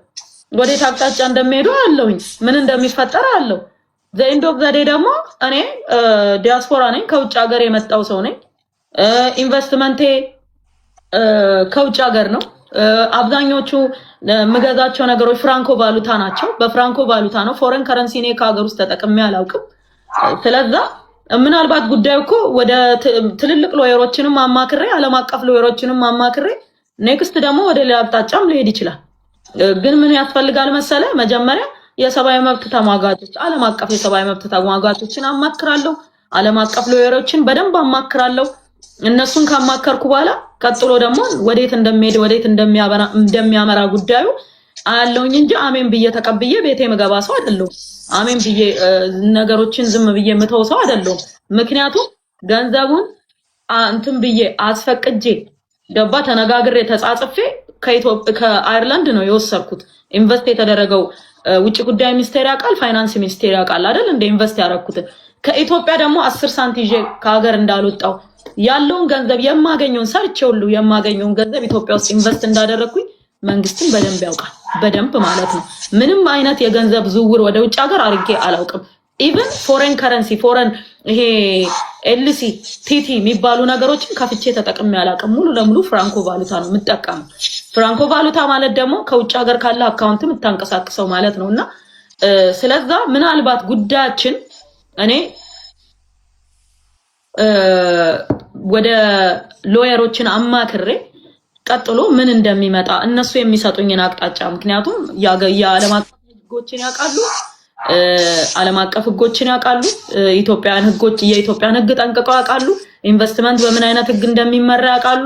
ወዴት አቅጣጫ እንደሚሄዱ አለውኝ ምን እንደሚፈጠር አለው። ዘኢንድ ኦፍ ዘ ዴይ ደግሞ እኔ ዲያስፖራ ነኝ፣ ከውጭ ሀገር የመጣው ሰው ነኝ። ኢንቨስትመንቴ ከውጭ ሀገር ነው። አብዛኞቹ የምገዛቸው ነገሮች ፍራንኮ ቫሉታ ናቸው። በፍራንኮ ቫሉታ ነው። ፎሬን ከረንሲ እኔ ከሀገር ውስጥ ተጠቅሜ አላውቅም። ስለዛ ምናልባት ጉዳዩ እኮ ወደ ትልልቅ ሎየሮችንም አማክሬ ዓለም አቀፍ ሎየሮችንም አማክሬ ኔክስት ደግሞ ወደ ሌላ አቅጣጫም ሊሄድ ይችላል። ግን ምን ያስፈልጋል መሰለ? መጀመሪያ የሰብአዊ መብት ተሟጋቾች፣ ዓለም አቀፍ የሰብአዊ መብት ተሟጋቾችን አማክራለሁ። ዓለም አቀፍ ሎየሮችን በደንብ አማክራለሁ። እነሱን ካማከርኩ በኋላ ቀጥሎ ደግሞ ወዴት እንደሚሄድ ወዴት እንደሚያመራ ጉዳዩ አያለውኝ እንጂ አሜን ብዬ ተቀብዬ ቤቴ መገባ ሰው አይደለሁም። አሜን ብዬ ነገሮችን ዝም ብዬ የምተው ሰው አይደለሁም። ምክንያቱም ገንዘቡን እንትን ብዬ አስፈቅጄ ገባ ተነጋግሬ ተጻጽፌ ከአየርላንድ ነው የወሰድኩት። ኢንቨስት የተደረገው ውጭ ጉዳይ ሚኒስቴር ያውቃል፣ ፋይናንስ ሚኒስቴር ያውቃል አይደል? እንደ ኢንቨስት ያደረኩትን ከኢትዮጵያ ደግሞ 10 ሳንቲም ይዤ ከሀገር እንዳልወጣው ያለውን ገንዘብ የማገኘውን ሰርቼ ሁሉ የማገኘውን ገንዘብ ኢትዮጵያ ውስጥ ኢንቨስት እንዳደረኩኝ መንግስትን በደንብ ያውቃል። በደንብ ማለት ነው። ምንም አይነት የገንዘብ ዝውውር ወደ ውጭ ሀገር አድርጌ አላውቅም። ኢቭን ፎሬን ከረንሲ ይሄ ኤልሲ ቲቲ የሚባሉ ነገሮችን ከፍቼ ተጠቅሜ አላውቅም። ሙሉ ለሙሉ ፍራንኮ ቫሉታ ነው የምጠቀመው። ፍራንኮ ቫሉታ ማለት ደግሞ ከውጭ ሀገር ካለ አካውንት የምታንቀሳቅሰው ማለት ነውና ስለዛ ምናልባት ጉዳያችን እኔ ወደ ሎየሮችን አማክሬ ቀጥሎ ምን እንደሚመጣ እነሱ የሚሰጡኝን አቅጣጫ ምክንያቱም የዓለም አቀፍ ህጎችን ያውቃሉ፣ ዓለም አቀፍ ህጎችን ያውቃሉ፣ የኢትዮጵያን ህግ ጠንቅቀው ያውቃሉ፣ ኢንቨስትመንት በምን አይነት ህግ እንደሚመራ ያውቃሉ፣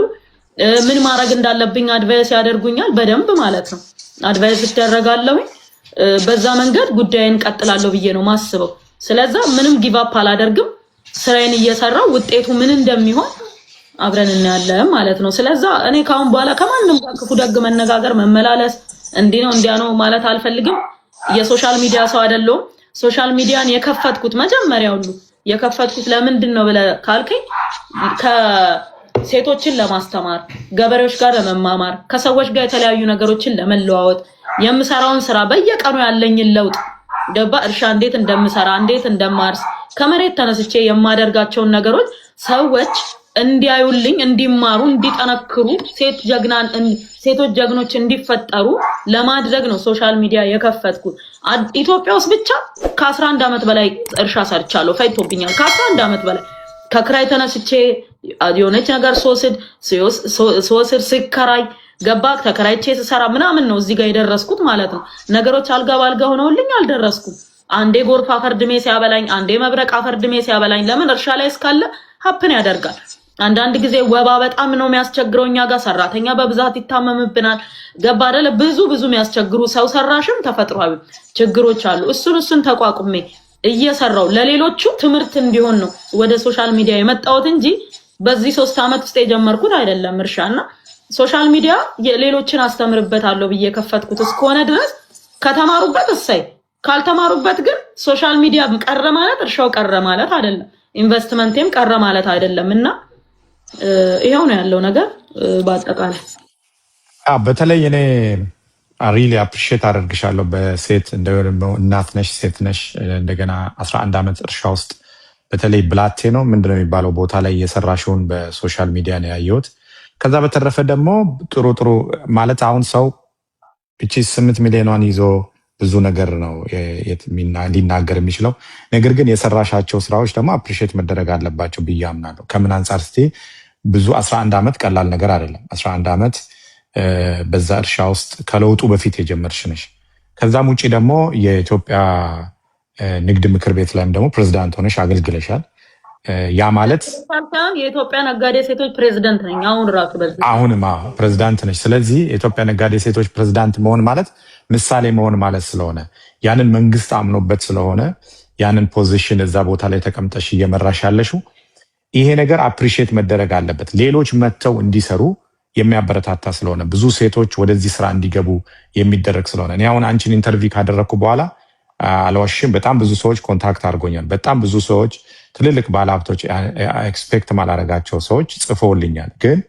ምን ማድረግ እንዳለብኝ አድቫይስ ያደርጉኛል በደንብ ማለት ነው። አድቫይስ ይደረጋለሁ። በዛ መንገድ ጉዳይን ቀጥላለሁ ብዬ ነው ማስበው። ስለዛ ምንም ጊቭ አፕ አላደርግም። ስራዬን እየሰራው ውጤቱ ምን እንደሚሆን አብረን እናያለን ማለት ነው። ስለዛ እኔ ካሁን በኋላ ከማንም ጋር ክፉ ደግ መነጋገር መመላለስ እንዲህ ነው እንዲያ ነው ማለት አልፈልግም። የሶሻል ሚዲያ ሰው አይደለሁም። ሶሻል ሚዲያን የከፈትኩት መጀመሪያ ሁሉ የከፈትኩት ለምንድን ነው ብለህ ካልከኝ ከሴቶችን ለማስተማር፣ ገበሬዎች ጋር ለመማማር፣ ከሰዎች ጋር የተለያዩ ነገሮችን ለመለዋወጥ የምሰራውን ስራ በየቀኑ ያለኝን ለውጥ ገባ እርሻ እንዴት እንደምሰራ እንዴት እንደማርስ ከመሬት ተነስቼ የማደርጋቸውን ነገሮች ሰዎች እንዲያዩልኝ፣ እንዲማሩ፣ እንዲጠነክሩ ሴቶች ጀግኖች እንዲፈጠሩ ለማድረግ ነው ሶሻል ሚዲያ የከፈትኩት። ኢትዮጵያ ውስጥ ብቻ ከ11 ዓመት በላይ እርሻ ሰርቻለሁ። ፈይቶብኛል። ከ11 ዓመት በላይ ከክራይ ተነስቼ የሆነች ነገር ስወስድ ስከራይ ገባ ተከራይቼ ስሰራ ምናምን ነው እዚህ ጋር የደረስኩት ማለት ነው። ነገሮች አልጋ ባልጋ ሆነውልኝ አልደረስኩም። አንዴ ጎርፍ አፈርድሜ ሲያበላኝ፣ አንዴ መብረቅ አፈርድሜ ሲያበላኝ፣ ለምን እርሻ ላይ እስካለ ሀፕን ያደርጋል። አንዳንድ ጊዜ ወባ በጣም ነው የሚያስቸግረው። እኛ ጋር ሰራተኛ በብዛት ይታመምብናል። ገባ አይደለ? ብዙ የሚያስቸግሩ ሰው ሰራሽም ተፈጥሯዊ ችግሮች አሉ። እሱን ተቋቁሜ እየሰራው ለሌሎቹ ትምህርት እንዲሆን ነው ወደ ሶሻል ሚዲያ የመጣሁት እንጂ በዚህ 3 ዓመት ውስጥ የጀመርኩት አይደለም እርሻና ሶሻል ሚዲያ ሌሎችን አስተምርበታለሁ ብዬ ከፈትኩት እስከሆነ ድረስ ከተማሩበት እሰይ፣ ካልተማሩበት ግን ሶሻል ሚዲያ ቀረ ማለት እርሻው ቀረ ማለት አይደለም፣ ኢንቨስትመንቴም ቀረ ማለት አይደለም። እና ይሄው ነው ያለው ነገር በአጠቃላይ። በተለይ እኔ ሪሊ አፕሪሺየት አደርግሻለሁ። በሴት እንደው እናት ነሽ፣ ሴት ነሽ። እንደገና 11 ዓመት እርሻ ውስጥ በተለይ ብላቴ ነው ምንድነው የሚባለው ቦታ ላይ የሰራሽውን በሶሻል ሚዲያ ነው ያየሁት። ከዛ በተረፈ ደግሞ ጥሩ ማለት አሁን ሰው እቺ 8 ሚሊዮኗን ይዞ ብዙ ነገር ነው ሊናገር የሚችለው። ነገር ግን የሰራሻቸው ስራዎች ደግሞ አፕሪሺየት መደረግ አለባቸው ብዬ አምናለሁ። ከምን አንጻር እስቲ ብዙ 11 ዓመት ቀላል ነገር አይደለም። 11 ዓመት በዛ እርሻ ውስጥ ከለውጡ በፊት የጀመርሽ ነሽ። ከዛም ውጭ ደግሞ የኢትዮጵያ ንግድ ምክር ቤት ላይም ደግሞ ፕሬዝዳንት ሆነሽ አገልግለሻል። ያ ማለት የኢትዮጵያ ነጋዴ ሴቶች ፕሬዝዳንት ነኝ። አሁንም ፕሬዝዳንት ነሽ። ስለዚህ የኢትዮጵያ ነጋዴ ሴቶች ፕሬዝዳንት መሆን ማለት ምሳሌ መሆን ማለት ስለሆነ ያንን መንግስት አምኖበት ስለሆነ ያንን ፖዚሽን እዛ ቦታ ላይ ተቀምጠሽ እየመራሽ ያለሽው ይሄ ነገር አፕሪሺየት መደረግ አለበት። ሌሎች መጥተው እንዲሰሩ የሚያበረታታ ስለሆነ ብዙ ሴቶች ወደዚህ ስራ እንዲገቡ የሚደረግ ስለሆነ እኔ አሁን አንቺን ኢንተርቪው ካደረግኩ በኋላ አልዋሽም በጣም ብዙ ሰዎች ኮንታክት አድርጎኛል። በጣም ብዙ ሰዎች ትልልቅ ባለሀብቶች ኤክስፔክት ማላረጋቸው ሰዎች ጽፎልኛል። ግን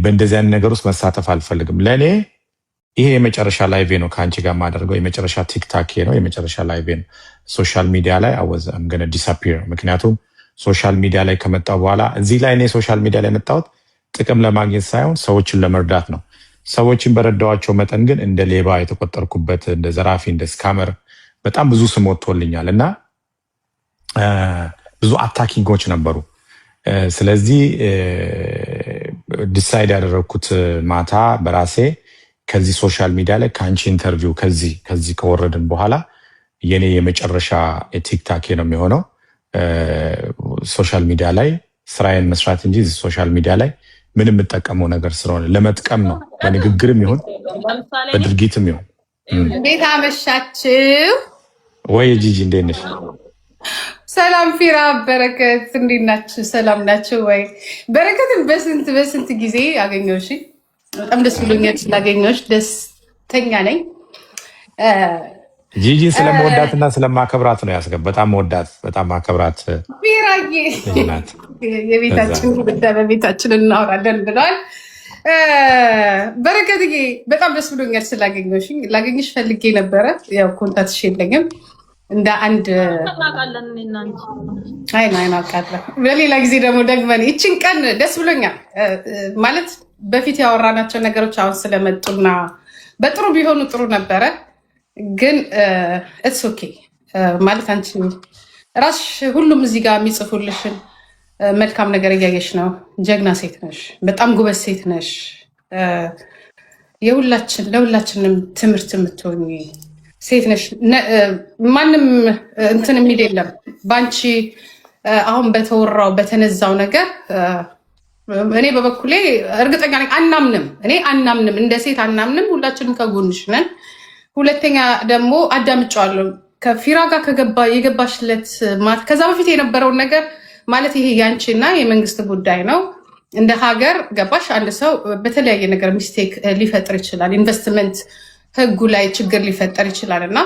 በእንደዚህ አይነት ነገር ውስጥ መሳተፍ አልፈልግም። ለእኔ ይሄ የመጨረሻ ላይቬ ነው ከአንቺ ጋር የማደርገው የመጨረሻ ቲክታክ ነው የመጨረሻ ላይቬ ነው። ሶሻል ሚዲያ ላይ አወዛም ገነ ዲስአፒር ምክንያቱም ሶሻል ሚዲያ ላይ ከመጣው በኋላ እዚህ ላይ እኔ ሶሻል ሚዲያ ላይ መጣሁት ጥቅም ለማግኘት ሳይሆን ሰዎችን ለመርዳት ነው። ሰዎችን በረዳዋቸው መጠን ግን እንደ ሌባ የተቆጠርኩበት እንደ ዘራፊ እንደ ስካመር በጣም ብዙ ስም ወጥቶልኛል እና ብዙ አታኪንጎች ነበሩ። ስለዚህ ዲሳይድ ያደረግኩት ማታ በራሴ ከዚህ ሶሻል ሚዲያ ላይ ከአንቺ ኢንተርቪው ከዚህ ከወረድን በኋላ የኔ የመጨረሻ ቲክታክ ነው የሚሆነው። ሶሻል ሚዲያ ላይ ስራዬን መስራት እንጂ ሶሻል ሚዲያ ላይ ምንም የምጠቀመው ነገር ስለሆነ ለመጥቀም ነው። በንግግርም ይሁን በድርጊትም ይሁን። እንዴት አመሻችሁ? ወይ ጂጂ እንዴት ነሽ? ሰላም ፊራ፣ በረከት እንዴት ናችሁ? ሰላም ናችሁ ወይ? በረከትን በስንት ጊዜ አገኘሁሽ። በጣም ደስ ብሎኛል ስላገኘሁሽ፣ ደስተኛ ነኝ። ጂጂ ስለመወዳትና ስለማከብራት ነው ያስገብ። በጣም መወዳት በጣም ማከብራት ፊራዬ። የቤታችን ጉዳይ በቤታችን እናወራለን ብለዋል። በረከትዬ በጣም ደስ ብሎኛል ስላገኘሁሽ። ላገኝሽ ፈልጌ ነበረ። ያው ኮንታክትሽ የለኝም እንደ አንድ አይናቃለ በሌላ ጊዜ ደግሞ ደግመን ይችን ቀን ደስ ብሎኛል ማለት በፊት ያወራናቸው ነገሮች አሁን ስለመጡና በጥሩ ቢሆኑ ጥሩ ነበረ። ግን ኢትስ ኦኬ ማለት አንቺ ራስሽ ሁሉም እዚህ ጋር የሚጽፉልሽን መልካም ነገር እያየሽ ነው። ጀግና ሴት ነሽ፣ በጣም ጉበዝ ሴት ነሽ። ለሁላችንም ትምህርት የምትሆኝ ሴት ነሽ። ማንም እንትን የሚል የለም በአንቺ አሁን በተወራው በተነዛው ነገር። እኔ በበኩሌ እርግጠኛ ነኝ አናምንም፣ እንደ ሴት አናምንም። ሁላችንም ከጎንሽ ነን። ሁለተኛ ደግሞ አዳምጫዋለሁ ከፊራ ጋር የገባሽለት ከዛ በፊት የነበረውን ነገር ማለት ይሄ ያንቺና የመንግስት ጉዳይ ነው። እንደ ሀገር ገባሽ አንድ ሰው በተለያየ ነገር ሚስቴክ ሊፈጥር ይችላል። ኢንቨስትመንት ህጉ ላይ ችግር ሊፈጠር ይችላል እና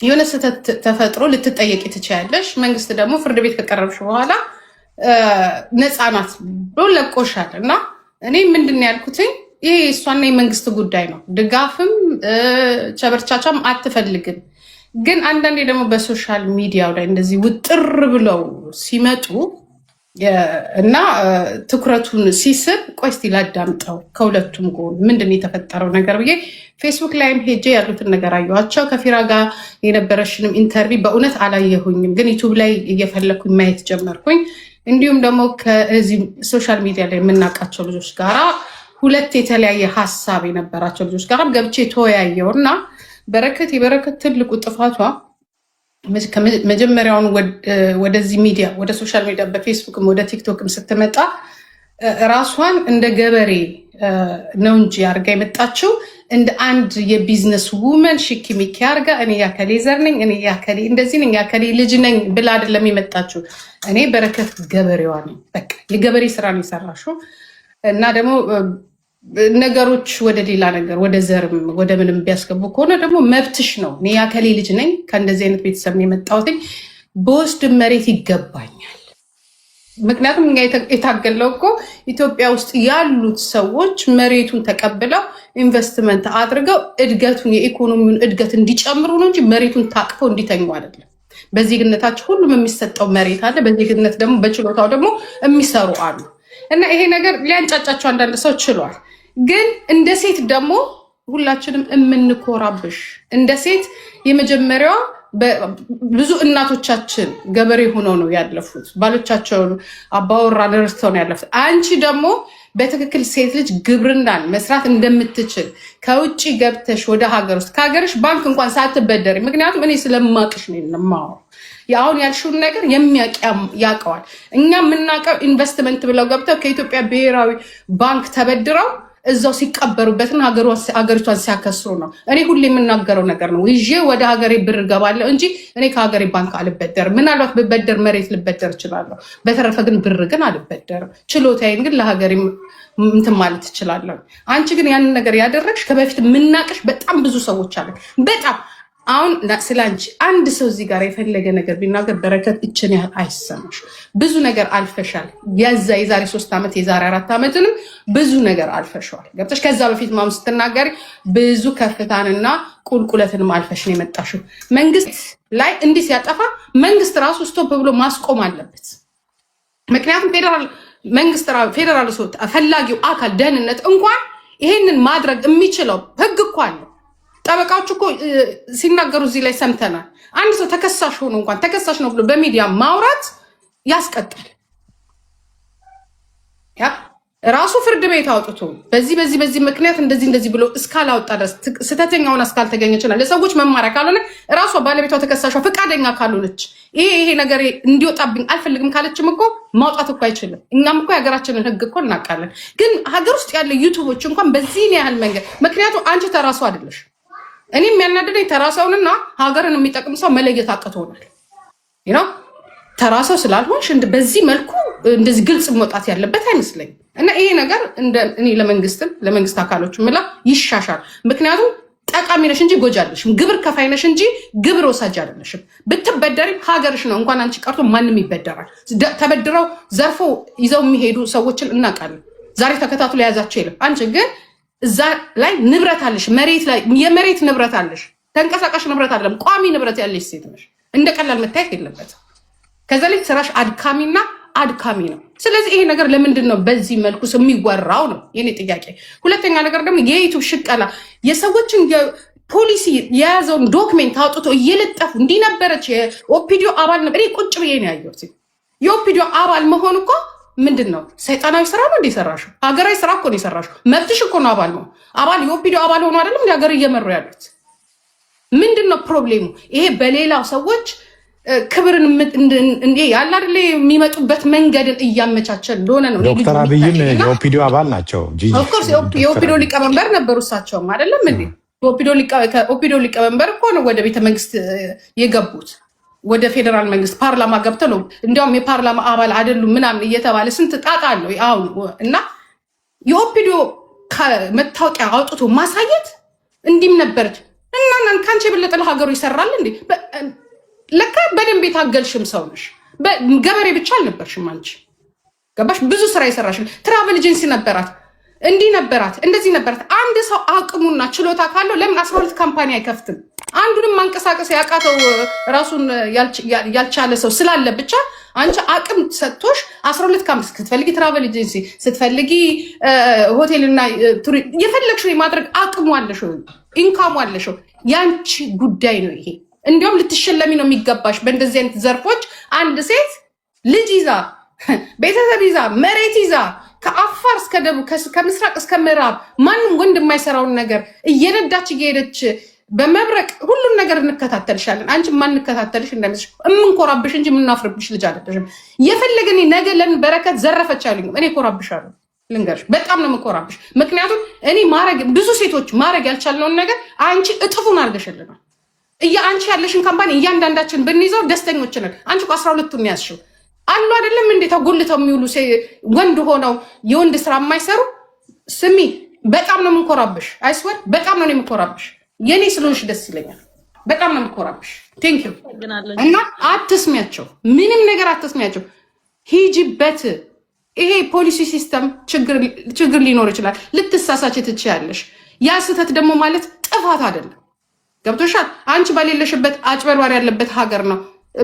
የሆነ ስህተት ተፈጥሮ ልትጠየቂ ትችያለሽ። መንግስት ደግሞ ፍርድ ቤት ከቀረብሽ በኋላ ነፃ ናት ብሎ ለቆሻል እና እኔ ምንድን ያልኩትኝ ይሄ እሷና የመንግስት ጉዳይ ነው። ድጋፍም ቸበርቻቻም አትፈልግም። ግን አንዳንዴ ደግሞ በሶሻል ሚዲያው ላይ እንደዚህ ውጥር ብለው ሲመጡ እና ትኩረቱን ሲስብ ቆይ እስቲ ላዳምጠው ከሁለቱም ጎን ምንድን የተፈጠረው ነገር ብዬ ፌስቡክ ላይም ሄጄ ያሉትን ነገር አየኋቸው። ከፊራ ጋር የነበረሽንም ኢንተርቪው በእውነት አላየሁኝም፣ ግን ዩቱብ ላይ እየፈለኩኝ ማየት ጀመርኩኝ። እንዲሁም ደግሞ ከዚህ ሶሻል ሚዲያ ላይ የምናውቃቸው ልጆች ጋራ ሁለት የተለያየ ሀሳብ የነበራቸው ልጆች ጋር ገብቼ ተወያየው እና የበረከት ትልቁ ጥፋቷ መጀመሪያውን ወደዚህ ሚዲያ ወደ ሶሻል ሚዲያ በፌስቡክም ወደ ቲክቶክም ስትመጣ ራሷን እንደ ገበሬ ነው እንጂ አርጋ የመጣችው እንደ አንድ የቢዝነስ ውመን ሽኪሚኪ አርጋ እኔ ያከሌ ዘር ነኝ፣ እኔ ያከሌ እንደዚህ ነኝ፣ ያከሌ ልጅ ነኝ ብላ አይደለም የመጣችው። እኔ በረከት ገበሬዋ ነኝ። በቃ የገበሬ ስራ ነው የሰራሽው እና ደግሞ ነገሮች ወደ ሌላ ነገር ወደ ዘርም ወደ ምንም ቢያስገቡ ከሆነ ደግሞ መብትሽ ነው። እኔ ያከሌ ልጅ ነኝ፣ ከእንደዚህ አይነት ቤተሰብ ነው የመጣሁት፣ በወስድ መሬት ይገባኛል። ምክንያቱም እኛ የታገለው እኮ ኢትዮጵያ ውስጥ ያሉት ሰዎች መሬቱን ተቀብለው ኢንቨስትመንት አድርገው እድገቱን የኢኮኖሚውን እድገት እንዲጨምሩ ነው እንጂ መሬቱን ታቅፈው እንዲተኙ አይደለም። በዜግነታቸው ሁሉም የሚሰጠው መሬት አለ። በዜግነት ደግሞ በችሎታው ደግሞ የሚሰሩ አሉ እና ይሄ ነገር ሊያንጫጫቸው አንዳንድ ሰው ችሏል። ግን እንደ ሴት ደግሞ ሁላችንም የምንኮራብሽ እንደ ሴት የመጀመሪያዋ ብዙ እናቶቻችን ገበሬ ሆነው ነው ያለፉት። ባሎቻቸውን አባወራ ረድተው ነው ያለፉት። አንቺ ደግሞ በትክክል ሴት ልጅ ግብርናን መስራት እንደምትችል ከውጭ ገብተሽ ወደ ሀገር ውስጥ ከሀገርሽ ባንክ እንኳን ሳትበደሪ፣ ምክንያቱም እኔ ስለማቅሽ ነው የማወራው። አሁን ያልሽውን ነገር የሚያውቅ ያውቀዋል። እኛ የምናውቀው ኢንቨስትመንት ብለው ገብተው ከኢትዮጵያ ብሔራዊ ባንክ ተበድረው እዛው ሲቀበሩበትን ሀገሪቷን ሲያከስሩ ነው። እኔ ሁሌ የምናገረው ነገር ነው። ይዤ ወደ ሀገሬ ብር ገባለሁ እንጂ እኔ ከሀገሬ ባንክ አልበደርም። ምናልባት ብበደር መሬት ልበደር እችላለሁ። በተረፈ ግን ብር ግን አልበደርም። ችሎታዬን ግን ለሀገሬ እንትን ማለት እችላለሁ። አንቺ ግን ያንን ነገር ያደረግሽ ከበፊት የምናቅሽ በጣም ብዙ ሰዎች አለ። በጣም አሁን ስላንቺ አንድ ሰው እዚህ ጋር የፈለገ ነገር ቢናገር በረከት እችን ያህል አይሰማሽ። ብዙ ነገር አልፈሻል። የዛሬ 3 ዓመት የዛሬ 4 ዓመትንም ብዙ ነገር አልፈሻል። ገብተሽ ከዛ በፊት ማም ስትናገሪ ብዙ ከፍታንና ቁልቁለትንም አልፈሽ ነው የመጣሽው። መንግስት ላይ እንዲህ ሲያጠፋ መንግስት ራሱ ስቶፕ ብሎ ማስቆም አለበት። ምክንያቱም ፌዴራል ፈላጊው አካል ደህንነት እንኳን ይሄንን ማድረግ የሚችለው ህግ እኮ አለ። ጠበቃዎች እኮ ሲናገሩ እዚህ ላይ ሰምተናል። አንድ ሰው ተከሳሽ ሆኖ እንኳን ተከሳሽ ነው ብሎ በሚዲያ ማውራት ያስቀጣል። ያ ራሱ ፍርድ ቤት አውጥቶ በዚህ ምክንያት እንደዚህ ብሎ እስካላወጣ ድረስ ስተተኛውን እስካልተገኘ ይችላል ለሰዎች መማሪያ ካልሆነ ራሷ ባለቤቷ ተከሳሿ ፈቃደኛ ካልሆነች ይሄ ነገር እንዲወጣብኝ አልፈልግም ካለችም እኮ ማውጣት እኮ አይችልም። እኛም እኮ የሀገራችንን ህግ እኮ እናውቃለን። ግን ሀገር ውስጥ ያለ ዩቱቦች እንኳን በዚህ ያህል መንገድ ምክንያቱም አንቺ ተራሱ አይደለሽ። እኔ የሚያናድደኝ ተራሳውንና ሀገርን የሚጠቅም ሰው መለየት አቅቶናል። ተራሳው ስላልሆንሽ በዚህ መልኩ እንደዚህ ግልጽ መውጣት ያለበት አይመስለኝም። እና ይሄ ነገር እኔ ለመንግስት አካሎች ምላ ይሻሻል። ምክንያቱም ጠቃሚ ነሽ እንጂ ጎጂ አይደለሽም። ግብር ከፋይ ነሽ እንጂ ግብር ወሳጅ አይደለሽም። ብትበደሪም ሀገርሽ ነው። እንኳን አንቺ ቀርቶ ማንም ይበደራል። ተበድረው ዘርፎ ይዘው የሚሄዱ ሰዎችን እናውቃለን። ዛሬ ተከታትሎ የያዛቸው የለም። አንቺ ግን እዛ ላይ ንብረት አለሽ፣ መሬት ላይ የመሬት ንብረት አለሽ፣ ተንቀሳቃሽ ንብረት አይደለም ቋሚ ንብረት ያለሽ ሴት ነሽ። እንደ ቀላል መታየት የለበትም። ከዛ ላይ ስራሽ አድካሚ ነው። ስለዚህ ይሄ ነገር ለምንድን ነው በዚህ መልኩ የሚወራው ነው የኔ ጥያቄ። ሁለተኛ ነገር ደግሞ የዩቱብ ሽቀላ የሰዎችን ፖሊሲ የያዘውን ዶክሜንት አውጥቶ እየለጠፉ እንዲነበረች የኦፒዲዮ አባል ነበር። ቁጭ ብዬ ነው ያየሁት። የኦፒዲዮ አባል መሆን እኮ ምንድን ነው? ሰይጣናዊ ስራ ነው እንደ ሰራሽው? ሀገራዊ ስራ እኮ ነው የሰራሽው። መብትሽ እኮ ነው አባል ነው። የኦፒዲዮ አባል ሆኖ አይደለም እንደ ሀገር እየመሩ ያሉት። ምንድን ነው ፕሮብሌሙ? ይሄ በሌላው ሰዎች ክብርን ያለ አይደለ የሚመጡበት መንገድን እያመቻቸ እንደሆነ ነው። ዶክተር አብይም የኦፒዲዮ አባል ናቸው። ኦፍኮርስ የኦፒዲዮ ሊቀመንበር ነበሩ እሳቸውም አይደለም እንዴ? ኦፒዲዮ ሊቀመንበር እኮ ነው ወደ ቤተመንግስት የገቡት። ወደ ፌዴራል መንግስት ፓርላማ ገብተው ነው። እንዲያውም የፓርላማ አባል አይደሉም ምናምን እየተባለ ስንት ጣጣ አለው አሁን። እና የኦፒዲዮ መታወቂያ አውጥቶ ማሳየት እንዲም ነበረች እና ከአንቺ የበለጠ ለሀገሩ ይሰራል እንዴ? ለካ በደንብ የታገልሽም ሰው ነሽ። ገበሬ ብቻ አልነበርሽም አንቺ። ገባሽ? ብዙ ስራ የሰራሽ ትራቨል ኤጀንሲ ነበራት፣ እንዲህ ነበራት፣ እንደዚህ ነበራት። አንድ ሰው አቅሙና ችሎታ ካለው ለምን 12 ካምፓኒ አይከፍትም? አንዱንም ማንቀሳቀስ ያቃተው ራሱን ያልቻለ ሰው ስላለ ብቻ አንቺ አቅም ሰጥቶሽ 12 ካምፓኒ ስትፈልጊ ትራቨል ኤጀንሲ ስትፈልጊ ሆቴልና የፈለግሽው የማድረግ አቅሙ አለሽ፣ ኢንካሙ አለሽ። ያንቺ ጉዳይ ነው ይሄ። እንዲሁም ልትሸለሚ ነው የሚገባሽ። በእንደዚህ አይነት ዘርፎች አንድ ሴት ልጅ ይዛ ቤተሰብ ይዛ መሬት ይዛ ከአፋር እስከ ደቡብ ከምስራቅ እስከ ምዕራብ ማንም ወንድ የማይሰራውን ነገር እየነዳች እየሄደች በመብረቅ ሁሉን ነገር እንከታተልሻለን። አንቺ ማንከታተልሽ እንደምስሽ የምንኮራብሽ እንጂ የምናፍርብሽ ልጅ አይደለሽም። የፈለገኝ ነገ ለምን በረከት ዘረፈች አሉኝ እኔ ኮራብሻለሁ። ልንገርሽ በጣም ነው የምኮራብሽ። ምክንያቱም እኔ ብዙ ሴቶች ማድረግ ያልቻልነውን ነገር አንቺ እጥፉን አድርገሽልናል። አንቺ ያለሽን ካምፓኒ እያንዳንዳችን ብንይዘው ደስተኞች ነን። አንቺ 12ቱን ያዝሽው አሉ አይደለም እንዴ? ተጎልተው የሚውሉ ወንድ ሆነው የወንድ ስራ የማይሰሩ ስሚ፣ በጣም ነው የምንኮራብሽ። አይስወር በጣም ነው የምንኮራብሽ። የኔ ስለሆንሽ ደስ ይለኛል። በጣም ነው የምንኮራብሽ። ቴንክ ዩ። እና አትስሚያቸው፣ ምንም ነገር አትስሚያቸው። ሂጂበት። ይሄ ፖሊሲ ሲስተም ችግር ሊኖር ይችላል። ልትሳሳች ትችያለሽ። ያ ስህተት ደግሞ ማለት ጥፋት አይደለም። ገብቶሻል? አንቺ ባሌለሽበት አጭበርባሪ ያለበት ሀገር ነው።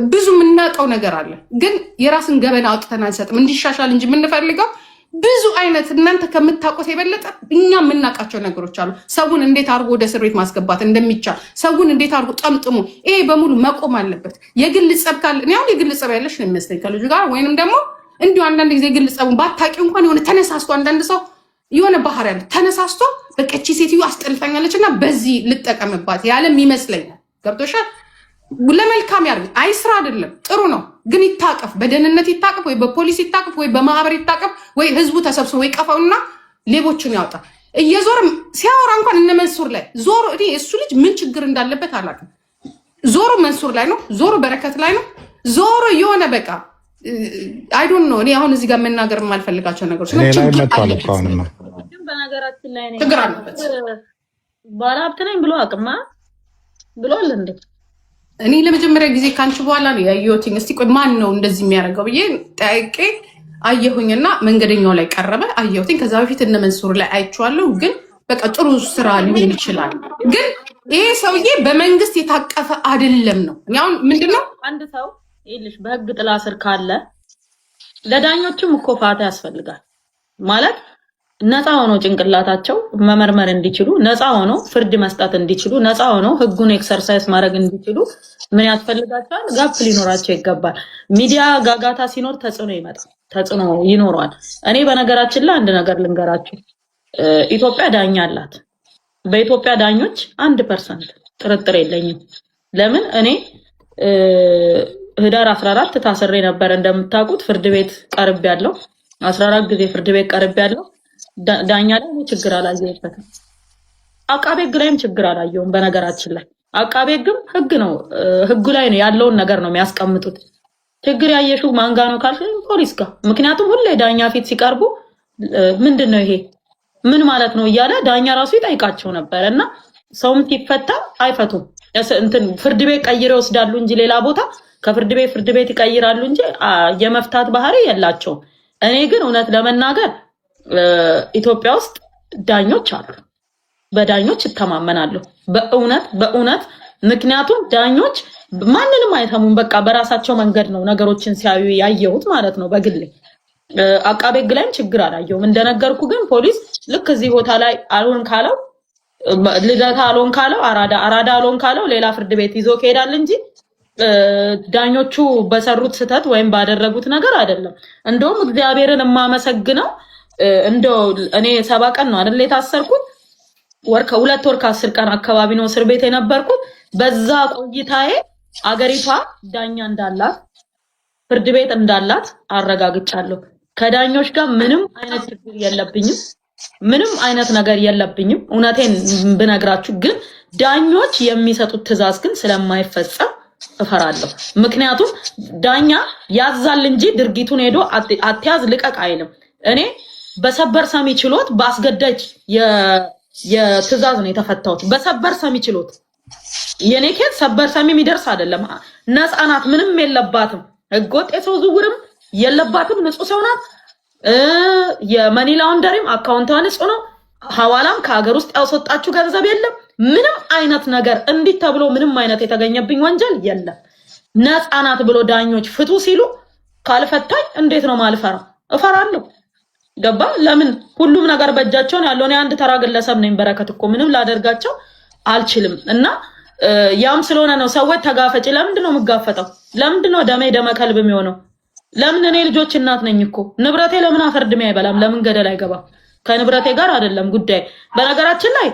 ብዙ የምናውቀው ነገር አለ፣ ግን የራስን ገበና አውጥተን አንሰጥም። እንዲሻሻል እንጂ የምንፈልገው ብዙ አይነት እናንተ ከምታውቁት የበለጠ እኛ የምናውቃቸው ነገሮች አሉ። ሰውን እንዴት አድርጎ ወደ እስር ቤት ማስገባት እንደሚቻል፣ ሰውን እንዴት አድርጎ ጠምጥሞ፣ ይሄ በሙሉ መቆም አለበት። የግል ጸብ ካለ እኔ አሁን የግል ጸብ ያለሽ ነው የሚመስለኝ ከልጁ ጋር፣ ወይንም ደግሞ እንዲሁ አንዳንድ ጊዜ የግል ጸቡን ባታውቂው እንኳን የሆነ ተነሳስቶ አንዳንድ ሰው የሆነ ባህር ያለ ተነሳስቶ በቃ እቺ ሴትዮ አስጠልታኛለች እና በዚህ ልጠቀምባት ያለም ይመስለኛል። ገብቶሻል? ለመልካም ያርግ። አይ ስራ አይደለም ጥሩ ነው፣ ግን ይታቀፍ፣ በደህንነት ይታቀፍ፣ ወይ በፖሊስ ይታቀፍ፣ ወይ በማህበር ይታቀፍ፣ ወይ ህዝቡ ተሰብስቦ ይቀፈውና ሌቦችን ያውጣ። እየዞረ ሲያወራ እንኳን እነ መንሱር ላይ ዞሮ እሱ ልጅ ምን ችግር እንዳለበት አላውቅም። ዞሮ መንሱር ላይ ነው፣ ዞሮ በረከት ላይ ነው፣ ዞሮ የሆነ በቃ አይ ዶንት ኖ። እኔ አሁን እዚህ ጋር መናገር የማልፈልጋቸው ነገሮች ነው። በነገራችን ላይ ነው ችግር አለበት። ባለሀብት ነኝ ብሎ አቅማ ብሏል እንዴ? እኔ ለመጀመሪያ ጊዜ ካንቺ በኋላ ነው ያየሁት። እስቲ ቆይ ማን ነው እንደዚህ የሚያደርገው ብዬ ጠይቄ አየሁኝና መንገደኛው ላይ ቀረበ አየሁትኝ። ከዛ በፊት እነ መንሱር ላይ አይቼዋለሁ። ግን በቃ ጥሩ ስራ ሊሆን ይችላል። ግን ይሄ ሰውዬ በመንግስት የታቀፈ አይደለም ነው። አሁን ምንድነው አንድ ሰው ይልሽ በህግ ጥላ ስር ካለ ለዳኞችም እኮ ፋታ ያስፈልጋል ማለት ነፃ ሆኖ ጭንቅላታቸው መመርመር እንዲችሉ፣ ነፃ ሆኖ ፍርድ መስጠት እንዲችሉ፣ ነፃ ሆኖ ህጉን ኤክሰርሳይዝ ማድረግ እንዲችሉ ምን ያስፈልጋቸዋል? ጋፕ ሊኖራቸው ይገባል። ሚዲያ ጋጋታ ሲኖር ተጽዕኖ ይመጣል፣ ተጽዕኖ ይኖረዋል። እኔ በነገራችን ላይ አንድ ነገር ልንገራችሁ። ኢትዮጵያ ዳኛ አላት። በኢትዮጵያ ዳኞች 1% ጥርጥር የለኝም። ለምን እኔ ህዳር 14 ታስሬ ነበር እንደምታውቁት። ፍርድ ቤት ቀርቤያለሁ። 14 ጊዜ ፍርድ ቤት ቀርቤያለሁ። ዳኛ ላይ ችግር አላየሁበትም። አቃቤ ህግ ላይም ችግር አላየሁም። በነገራችን ላይ አቃቤ ህግም ህግ ነው፣ ህጉ ላይ ነው ያለውን ነገር ነው የሚያስቀምጡት። ችግር ያየሽው ማን ጋር ነው ካልሽ ፖሊስ ጋር። ምክንያቱም ሁሌ ዳኛ ፊት ሲቀርቡ ምንድነው ይሄ ምን ማለት ነው እያለ ዳኛ ራሱ ይጠይቃቸው ነበር። እና ሰውም ሲፈታ አይፈቱም። እንትን ፍርድ ቤት ቀይረው ይወስዳሉ እንጂ ሌላ ቦታ ከፍርድ ቤት ፍርድ ቤት ይቀይራሉ እንጂ የመፍታት ባህሪ የላቸውም። እኔ ግን እውነት ለመናገር ኢትዮጵያ ውስጥ ዳኞች አሉ። በዳኞች እተማመናለሁ በእውነት ምክንያቱም ዳኞች ማንንም አይተሙም። በቃ በራሳቸው መንገድ ነው ነገሮችን ሲያዩ ያየሁት ማለት ነው በግሌ። አቃቤ ህግ ላይም ችግር አላየሁም። እንደነገርኩ ግን ፖሊስ ልክ እዚህ ቦታ ላይ አልሆን ካለው ልደታ አልሆን ካለው አራዳ አልሆን ካለው ሌላ ፍርድ ቤት ይዞ ከሄዳል እንጂ ዳኞቹ በሰሩት ስህተት ወይም ባደረጉት ነገር አይደለም። እንደውም እግዚአብሔርን የማመሰግነው እንደው እኔ 7 ቀን ነው አይደል የታሰርኩት፣ 2 ወር ከ10 ቀን አካባቢ ነው እስር ቤት የነበርኩት። በዛ ቆይታዬ አገሪቷ ዳኛ እንዳላት ፍርድ ቤት እንዳላት አረጋግጫለሁ። ከዳኞች ጋር ምንም አይነት ችግር የለብኝም፣ ምንም አይነት ነገር የለብኝም። እውነቴን ብነግራችሁ ግን ዳኞች የሚሰጡት ትዕዛዝ ግን ስለማይፈጸም እፈራለሁ። ምክንያቱም ዳኛ ያዛል እንጂ ድርጊቱን ሄዶ አትያዝ ልቀቅ አይልም። እኔ በሰበር ሰሚ ችሎት በአስገዳጅ የትዕዛዝ ነው የተፈታሁት። በሰበር ሰሚ ችሎት የኔ ኬዝ ሰበር ሰሚ የሚደርስ አይደለም። ነፃ ናት፣ ምንም የለባትም። ህገወጥ የሰው ዝውውርም የለባትም፣ ንጹህ ሰው ናት። የመኒ ላውንደሪም አካውንቷ ንጹህ ነው። ሐዋላም ከሀገር ውስጥ ያስወጣችሁ ገንዘብ የለም። ምንም አይነት ነገር እንዲህ ተብሎ ምንም አይነት የተገኘብኝ ወንጀል የለም። ነፃ ናት ብሎ ዳኞች ፍቱ ሲሉ ካልፈታኝ እንዴት ነው ማልፈራው? እፈራለሁ። ገባ? ለምን ሁሉም ነገር በእጃቸው ነው ያለው። እኔ አንድ ተራ ግለሰብ ነኝ። በረከት እኮ ምንም ላደርጋቸው አልችልም። እና ያም ስለሆነ ነው ሰዎች ተጋፈጭ። ለምንድን ነው የምጋፈጠው? ለምንድን ነው ደመ ከልብ የሚሆነው? ለምን እኔ ልጆች እናት ነኝ እኮ። ንብረቴ ለምን አፈርድሜ አይበላም? ለምን ገደል አይገባም? ከንብረቴ ጋር አይደለም ጉዳይ። በነገራችን ላይ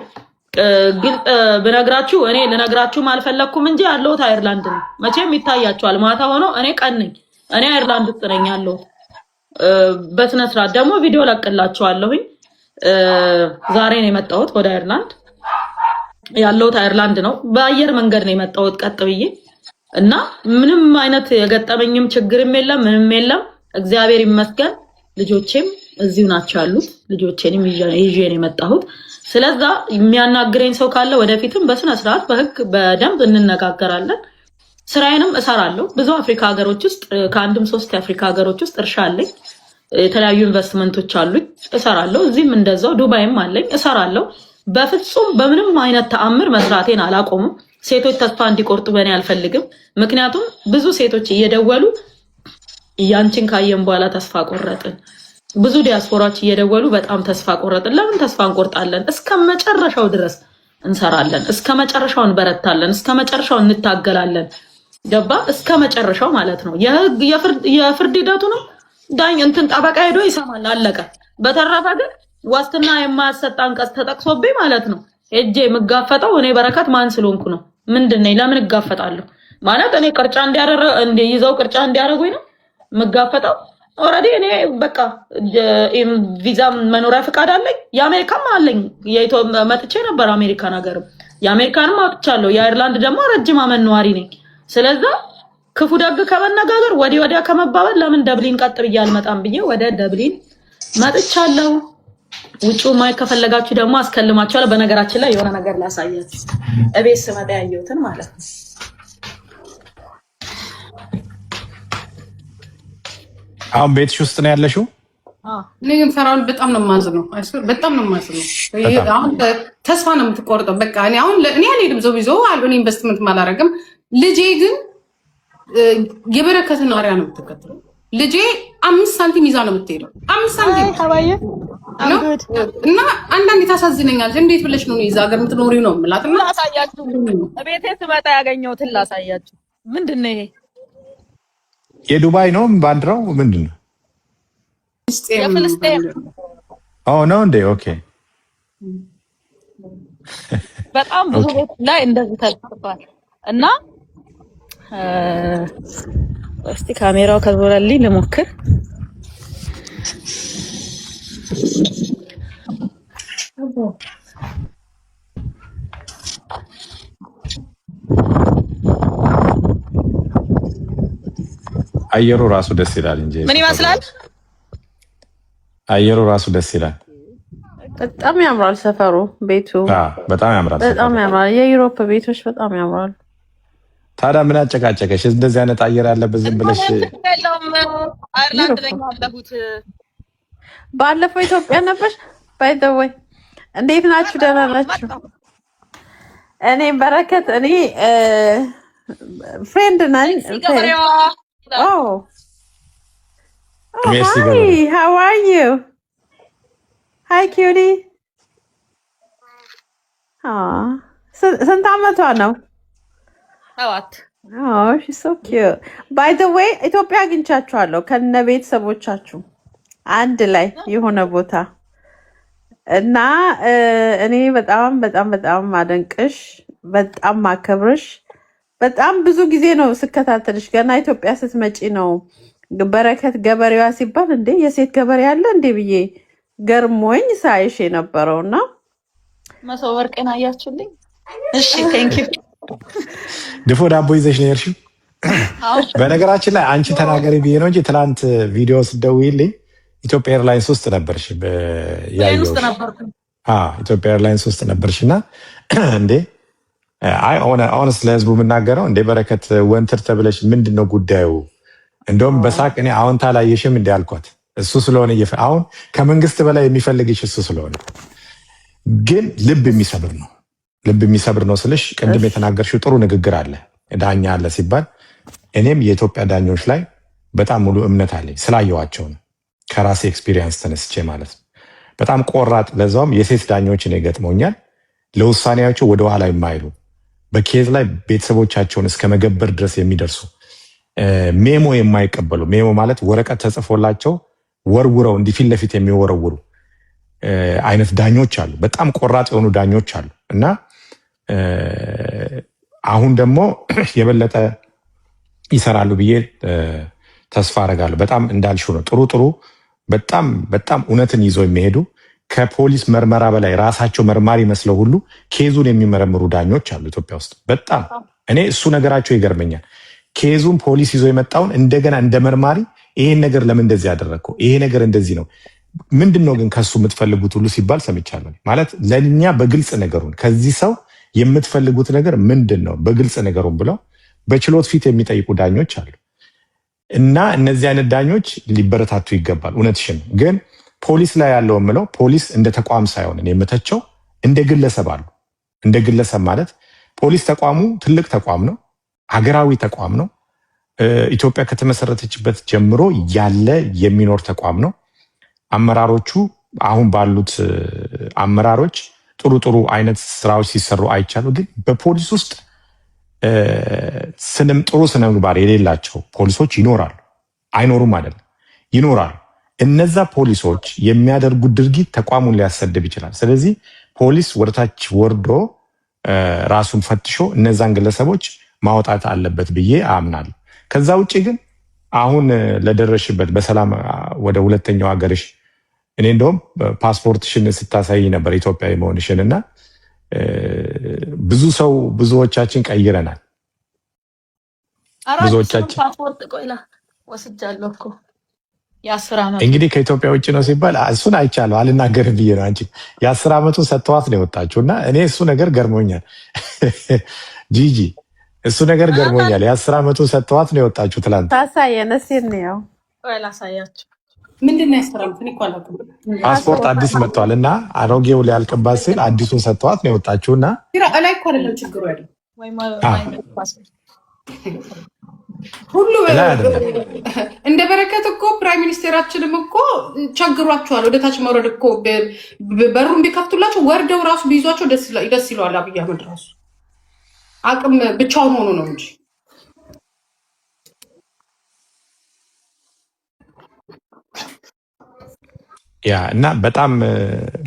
ግልጽ ብነግራችሁ እኔ ልነግራችሁ አልፈለኩም እንጂ ያለሁት አየርላንድ ነው። መቼም ይታያችኋል። ማታ ሆኖ እኔ ቀን ነኝ። እኔ አየርላንድ ውስጥ ነኝ ያለሁት። በስነ ስርዓት ደግሞ ቪዲዮ ለቅላችኋለሁኝ። ዛሬ ነው የመጣሁት ወደ አየርላንድ። ያለሁት አየርላንድ ነው። በአየር መንገድ ነው የመጣሁት ቀጥ ብዬ እና ምንም አይነት የገጠመኝም ችግርም የለም፣ ምንም የለም። እግዚአብሔር ይመስገን። ልጆቼም እዚሁ ናቸው ያሉት። ልጆቼንም ይዤ ነው የመጣሁት። ስለዛ የሚያናግረኝ ሰው ካለ ወደፊትም በስነ ስርዓት በህግ በደንብ እንነጋገራለን። ስራዬንም እሰራለሁ። ብዙ አፍሪካ ሀገሮች ውስጥ ከአንድም 3 የአፍሪካ ሀገሮች ውስጥ እርሻ አለኝ። የተለያዩ ኢንቨስትመንቶች አሉኝ፣ እሰራለሁ። እዚህም እንደዛው ዱባይም አለኝ፣ እሰራለሁ። በፍጹም በምንም አይነት ተአምር መስራቴን አላቆምም። ሴቶች ተስፋ እንዲቆርጡ በእኔ አልፈልግም። ምክንያቱም ብዙ ሴቶች እየደወሉ ያንቺን ካየን በኋላ ተስፋ ቆረጥን፣ ብዙ ዲያስፖራዎች እየደወሉ በጣም ተስፋ ቆረጥን። ለምን ተስፋ እንቆርጣለን? እስከ መጨረሻው ድረስ እንሰራለን፣ እስከ መጨረሻው እንበረታለን፣ እስከ መጨረሻው እንታገላለን። ገባ? እስከ መጨረሻው ማለት ነው። የፍርድ ሂደቱንም ዳኝ እንትን ጠበቃ ሄዶ ይሰማል፣ አለቀ። በተረፈ ግን ዋስትና የማያሰጥ አንቀጽ ተጠቅሶብኝ ማለት ነው ሄጄ የምጋፈጠው እኔ በረከት ማን ስለሆንኩ ነው? ምንድነኝ? ለምን እጋፈጣለሁ? ማለት እኔ ቅርጫ ይዘው ቅርጫ እንዲያደርጉኝ ነው የምጋፈጠው? ኦልሬዲ እኔ በቃ ቪዛ መኖሪያ ፍቃድ አለኝ፣ የአሜሪካም አለኝ። መጥቼ ነበር አሜሪካን ሀገርም የአሜሪካንም አውጥቻለሁ። የአይርላንድ ደግሞ ረጅም አመት ነዋሪ ነኝ። ስለዛ ክፉ ደግ ከመነጋገር ወዲያ ከመባበል ለምን ደብሊን ቀጥ ብዬ አልመጣም ብዬ ወደ ደብሊን መጥቻለሁ። ውጪው ማይ ከፈለጋችሁ ደግሞ አስከልማችኋለሁ። በነገራችን ላይ የሆነ ነገር ላሳያችሁ፣ እቤት ስመጣ ያየሁትን ማለት ነው። አሁን ቤትሽ ውስጥ ነው ያለሽው? እኔ ግን ፈራውን በጣም ነው የማዝነው፣ በጣም ነው የማዝነው። አሁን ተስፋ ነው የምትቆርጠው። በቃ እኔ አሁን እኔ አልሄድም፣ ዞ ቢዞ አልሆነ ኢንቨስትመንት አላደርግም። ልጄ ግን የበረከትን አሪያ ነው የምትከተለው። ልጄ 5 ሳንቲም ይዛ ነው የምትሄደው። 5 ሳንቲም እና አንዳንዴ ታሳዝነኛለች። እንዴት ብለሽ ነው እዛ ሀገር የምትኖሪው ነው የምላት። እና ላሳያችሁ፣ ቤቴ ስመጣ ያገኘሁትን ላሳያችሁ። ምንድን ነው ይሄ? የዱባይ ነው ባንዲራው? ምንድን ነው? የፍልስጤም ነው እንዴ? ኦኬ። በጣም ብዙ ቤት ላይ እንደዚህ ተጽፏል። እና እስቲ ካሜራው ከዞረልኝ ልሞክር። አየሩ ራሱ ደስ ይላል እንጂ ምን ይመስላል? አየሩ ራሱ ደስ ይላል። በጣም ያምራል ሰፈሩ፣ ቤቱ በጣም ያምራል። በጣም ያምራል። የዩሮፕ ቤቶች በጣም ያምራሉ። ታዲያ ምን አጨቃጨቀሽ? እንደዚህ አይነት አየር ያለበት ዝም ብለሽ አይርላንድ ላይ ያለሁት። ባለፈው ኢትዮጵያ ነበር። ባይ ዘ ወይ እንዴት ናችሁ? ደህና ናችሁ? እኔ በረከት፣ እኔ ፍሬንድ ነኝ። how are you? Hi cutie. ስንት አመቷ ነው? 7. Oh, she's so cute. By the way, ኢትዮጵያ አግኝቻችኋለሁ ከነ ቤተሰቦቻችሁ አንድ ላይ የሆነ ቦታ እና እኔ በጣም በጣም በጣም ማደንቅሽ፣ በጣም ማከብርሽ። በጣም ብዙ ጊዜ ነው ስከታተልሽ። ገና ኢትዮጵያ ስትመጪ ነው በረከት ገበሬዋ ሲባል እንዴ የሴት ገበሬ አለ እንዴ ብዬ ገርሞኝ ሳይሽ የነበረውና መሰው ወርቄን አያችሁልኝ። እሺ ቴንክ ዩ። ድፎ ዳቦ ይዘሽ ነው የሄድሽው? በነገራችን ላይ አንቺ ተናገሪ ብዬ ነው እንጂ ትናንት ቪዲዮ ስደውይልኝ ኢትዮጵያ ኤርላይንስ ውስጥ ነበርሽ ያየሁሽ። ኢትዮጵያ ኤርላይንስ ውስጥ ነበርሽና እንዴ አይ ኦነስት ለህዝቡ የምናገረው እንዴ በረከት ወንትር ተብለሽ ምንድነው ጉዳዩ? እንደውም በሳቅ እኔ አዎንታ ላየሽም እንዴ አልኳት። እሱ ስለሆነ አሁን ከመንግስት በላይ የሚፈልግሽ እሱ ስለሆነ፣ ግን ልብ የሚሰብር ነው። ልብ የሚሰብር ነው ስልሽ ቅድም የተናገርሽው ጥሩ ንግግር አለ። ዳኛ አለ ሲባል እኔም የኢትዮጵያ ዳኞች ላይ በጣም ሙሉ እምነት አለኝ ስላየዋቸው ነው። ከራሴ ኤክስፒሪየንስ ተነስቼ ማለት ነው። በጣም ቆራጥ፣ ለዛውም የሴት ዳኞች እኔ ገጥሞኛል። ለውሳኔያቸው ወደኋላ የማይሉ በኬዝ ላይ ቤተሰቦቻቸውን እስከ መገበር ድረስ የሚደርሱ ሜሞ የማይቀበሉ፣ ሜሞ ማለት ወረቀት ተጽፎላቸው ወርውረው እንዲህ ፊት ለፊት የሚወረውሩ አይነት ዳኞች አሉ። በጣም ቆራጥ የሆኑ ዳኞች አሉ እና አሁን ደግሞ የበለጠ ይሰራሉ ብዬ ተስፋ አደርጋለሁ። በጣም እንዳልሽው ነው። ጥሩ በጣም በጣም እውነትን ይዘው የሚሄዱ ከፖሊስ መርመራ በላይ ራሳቸው መርማሪ መስለው ሁሉ ኬዙን የሚመረምሩ ዳኞች አሉ ኢትዮጵያ ውስጥ። በጣም እኔ እሱ ነገራቸው ይገርመኛል። ኬዙን ፖሊስ ይዞ የመጣውን እንደገና እንደ መርማሪ ይሄን ነገር ለምን እንደዚህ ያደረግከው፣ ይሄ ነገር እንደዚህ ነው፣ ምንድነው ግን ከሱ የምትፈልጉት ሁሉ ሲባል ሰምቻለሁ። ማለት ለእኛ በግልጽ ነገሩን ከዚህ ሰው የምትፈልጉት ነገር ምንድን ነው በግልጽ ነገሩን ብለው በችሎት ፊት የሚጠይቁ ዳኞች አሉ እና እነዚህ አይነት ዳኞች ሊበረታቱ ይገባል። እውነትሽን ግን ፖሊስ ላይ ያለው የምለው ፖሊስ እንደ ተቋም ሳይሆን የምተቸው እንደ ግለሰብ አሉ። እንደ ግለሰብ ማለት ፖሊስ ተቋሙ ትልቅ ተቋም ነው፣ ሀገራዊ ተቋም ነው። ኢትዮጵያ ከተመሰረተችበት ጀምሮ ያለ የሚኖር ተቋም ነው። አመራሮቹ አሁን ባሉት አመራሮች ጥሩ አይነት ስራዎች ሲሰሩ አይቻሉ። ግን በፖሊስ ውስጥ ጥሩ ስነ ምግባር የሌላቸው ፖሊሶች ይኖራሉ። አይኖሩም አይደለም፣ ይኖራሉ። እነዛ ፖሊሶች የሚያደርጉት ድርጊት ተቋሙን ሊያሰድብ ይችላል። ስለዚህ ፖሊስ ወደታች ወርዶ ራሱን ፈትሾ እነዛን ግለሰቦች ማውጣት አለበት ብዬ አምናለሁ። ከዛ ውጭ ግን አሁን ለደረሽበት በሰላም ወደ ሁለተኛው ሀገርሽ እኔ እንደውም ፓስፖርትሽን ስታሳይ ነበር ኢትዮጵያዊ መሆንሽን እና ብዙዎቻችን ቀይረናል። ብዙዎቻችን ፓስፖርት ቆይላ ወስጃለሁ እኮ የ10 ዓመት እንግዲህ ከኢትዮጵያ ውጭ ነው ሲባል እሱን አይቻለሁ አልናገርም ብዬ ነው። አንቺ የ10 ዓመቱን ሰጥተዋት ነው የወጣችው እና እኔ እሱ ነገር ገርሞኛል። ጂጂ እሱ ነገር ገርሞኛል። የ10 ዓመቱን ሰጥተዋት ነው የወጣችው ትላንት። ታሳየን እስኪ እንየው። ቆይላ ሳያችሁ ምንድነው ያስተራምት ይቆላቁ ፓስፖርት አዲስ መጥቷል እና አሮጌው ሊያልቅባት ሲል አዲሱን ሰጥተዋት ነው የወጣችው እና ላይ እኮ አይደለም ችግሩ ያለው ወይ ፓስፖርት ሁሉ እንደ በረከት እኮ ፕራይም ሚኒስቴራችንም እኮ ቸግሯቸዋል። ወደ ታች መውረድ እኮ በሩን ቢከፍቱላቸው ወርደው ራሱ ቢይዟቸው ደስ ይለዋል። አብይ አህመድ ራሱ አቅም ብቻውን ሆኖ ነው እንጂ ያ እና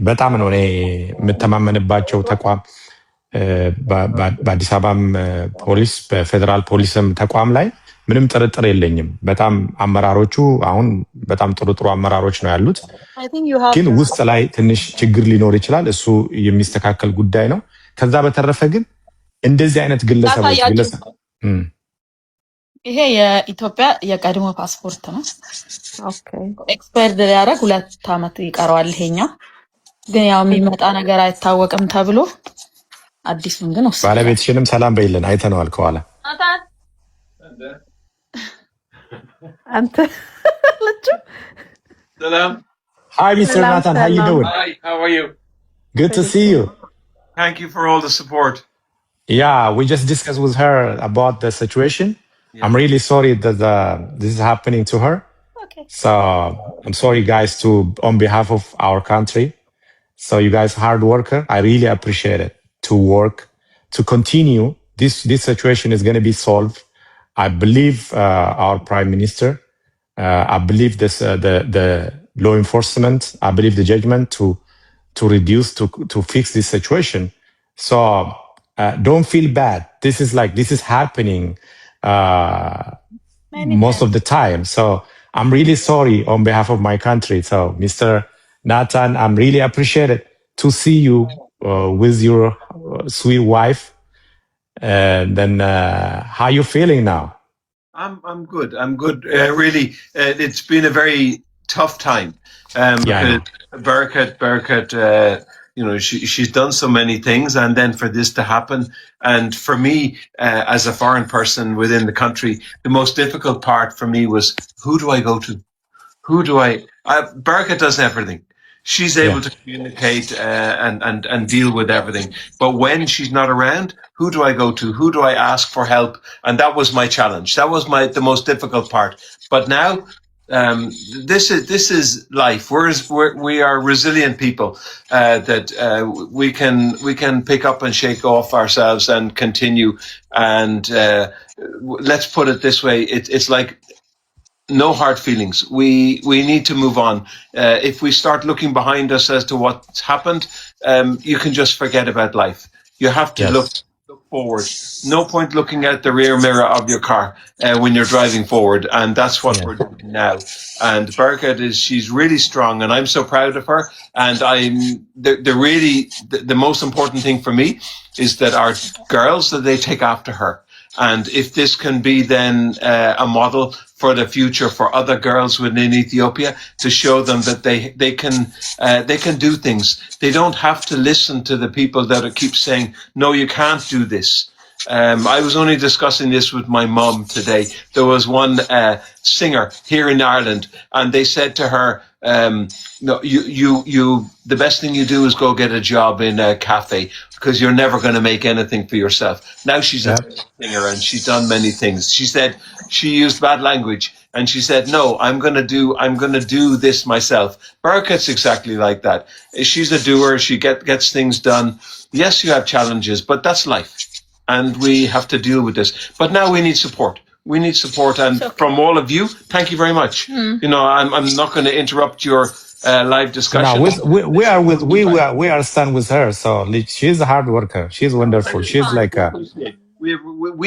በጣም ነው እኔ የምተማመንባቸው ተቋም በአዲስ አበባም ፖሊስ በፌደራል ፖሊስም ተቋም ላይ ምንም ጥርጥር የለኝም። በጣም አመራሮቹ አሁን በጣም ጥሩ አመራሮች ነው ያሉት። ግን ውስጥ ላይ ትንሽ ችግር ሊኖር ይችላል። እሱ የሚስተካከል ጉዳይ ነው። ከዛ በተረፈ ግን እንደዚህ አይነት ግለሰቦች ይሄ የኢትዮጵያ የቀድሞ ፓስፖርት ነው። ኤክስፓየርድ ሊያደርግ 2 ዓመት ይቀረዋል። ይሄኛው ግን ያው የሚመጣ ነገር አይታወቅም ተብሎ አዲሱን ግን ወሰደ። ባለቤትሽንም ሰላም በይልን፣ አይተነዋል ከኋላ አንተ ልጅ ሰላም። Hi Mr. Nathan, how you doing? Hi, how are you? Good to see you. Thank you for all the support. Yeah, we just discussed with her about the situation. Yeah. I'm really sorry that this is happening to her. Okay. So I'm sorry, guys, on behalf of our country. So you guys hard worker. I really appreciate it. To work, to continue. This situation is going to be solved. I believe our Prime Minister. I believe the law enforcement. I believe the judgment to reduce to fix this situation. So don't feel bad. This is happening most of the time. So I'm really sorry on behalf of my country. So Mr. Nathan, I'm really appreciated to see you with your sweet wife. And then how you feeling now? I'm good. I'm good. Really, it's been a very tough time. Barakat, she's done so many things, and then for this to happen, and for me as a foreign person within the country, the most difficult part for me was who do I go to? Barakat does everything. She's able to communicate and deal with everything. But when she's not around, who do I go to? Who do I ask for help? And that was my challenge. That was the most difficult part. But now, this is life. We are resilient people that we can pick up and shake off ourselves and continue. And let's put it this way: it's like no hard feelings. We need to move on. If we start looking behind us as to what's happened, you can just forget about life. You have to look forward. No point looking at the rear mirror of your car when you're driving forward, and that's what we're doing now. And Barakat she's really strong, and I'm so proud of her. And the most important thing for me is that our girls, that they take after her. And if this can be then a model for the future for other girls within Ethiopia, to show them that they can do things. They don't have to listen to the people that keep saying, no, you can't do this. I was only discussing this with my mom today. There was one singer here in Ireland, and they said to her, no, you the best thing you do is go get a job in a cafe, because you're never going to make anything for yourself. Now she's a singer, and she's done many things. She said she used bad language, and she said, no, I'm going to do this myself. Barakat's exactly like that. She's a doer. She gets things done. Yes, you have challenges, but that's life, and we have to deal with this. But now we need support. We need support, and from all of you, thank you very much. I'm not going to interrupt your live discussion. No, we are stand with her. So she's a hard worker. She's wonderful. She's like we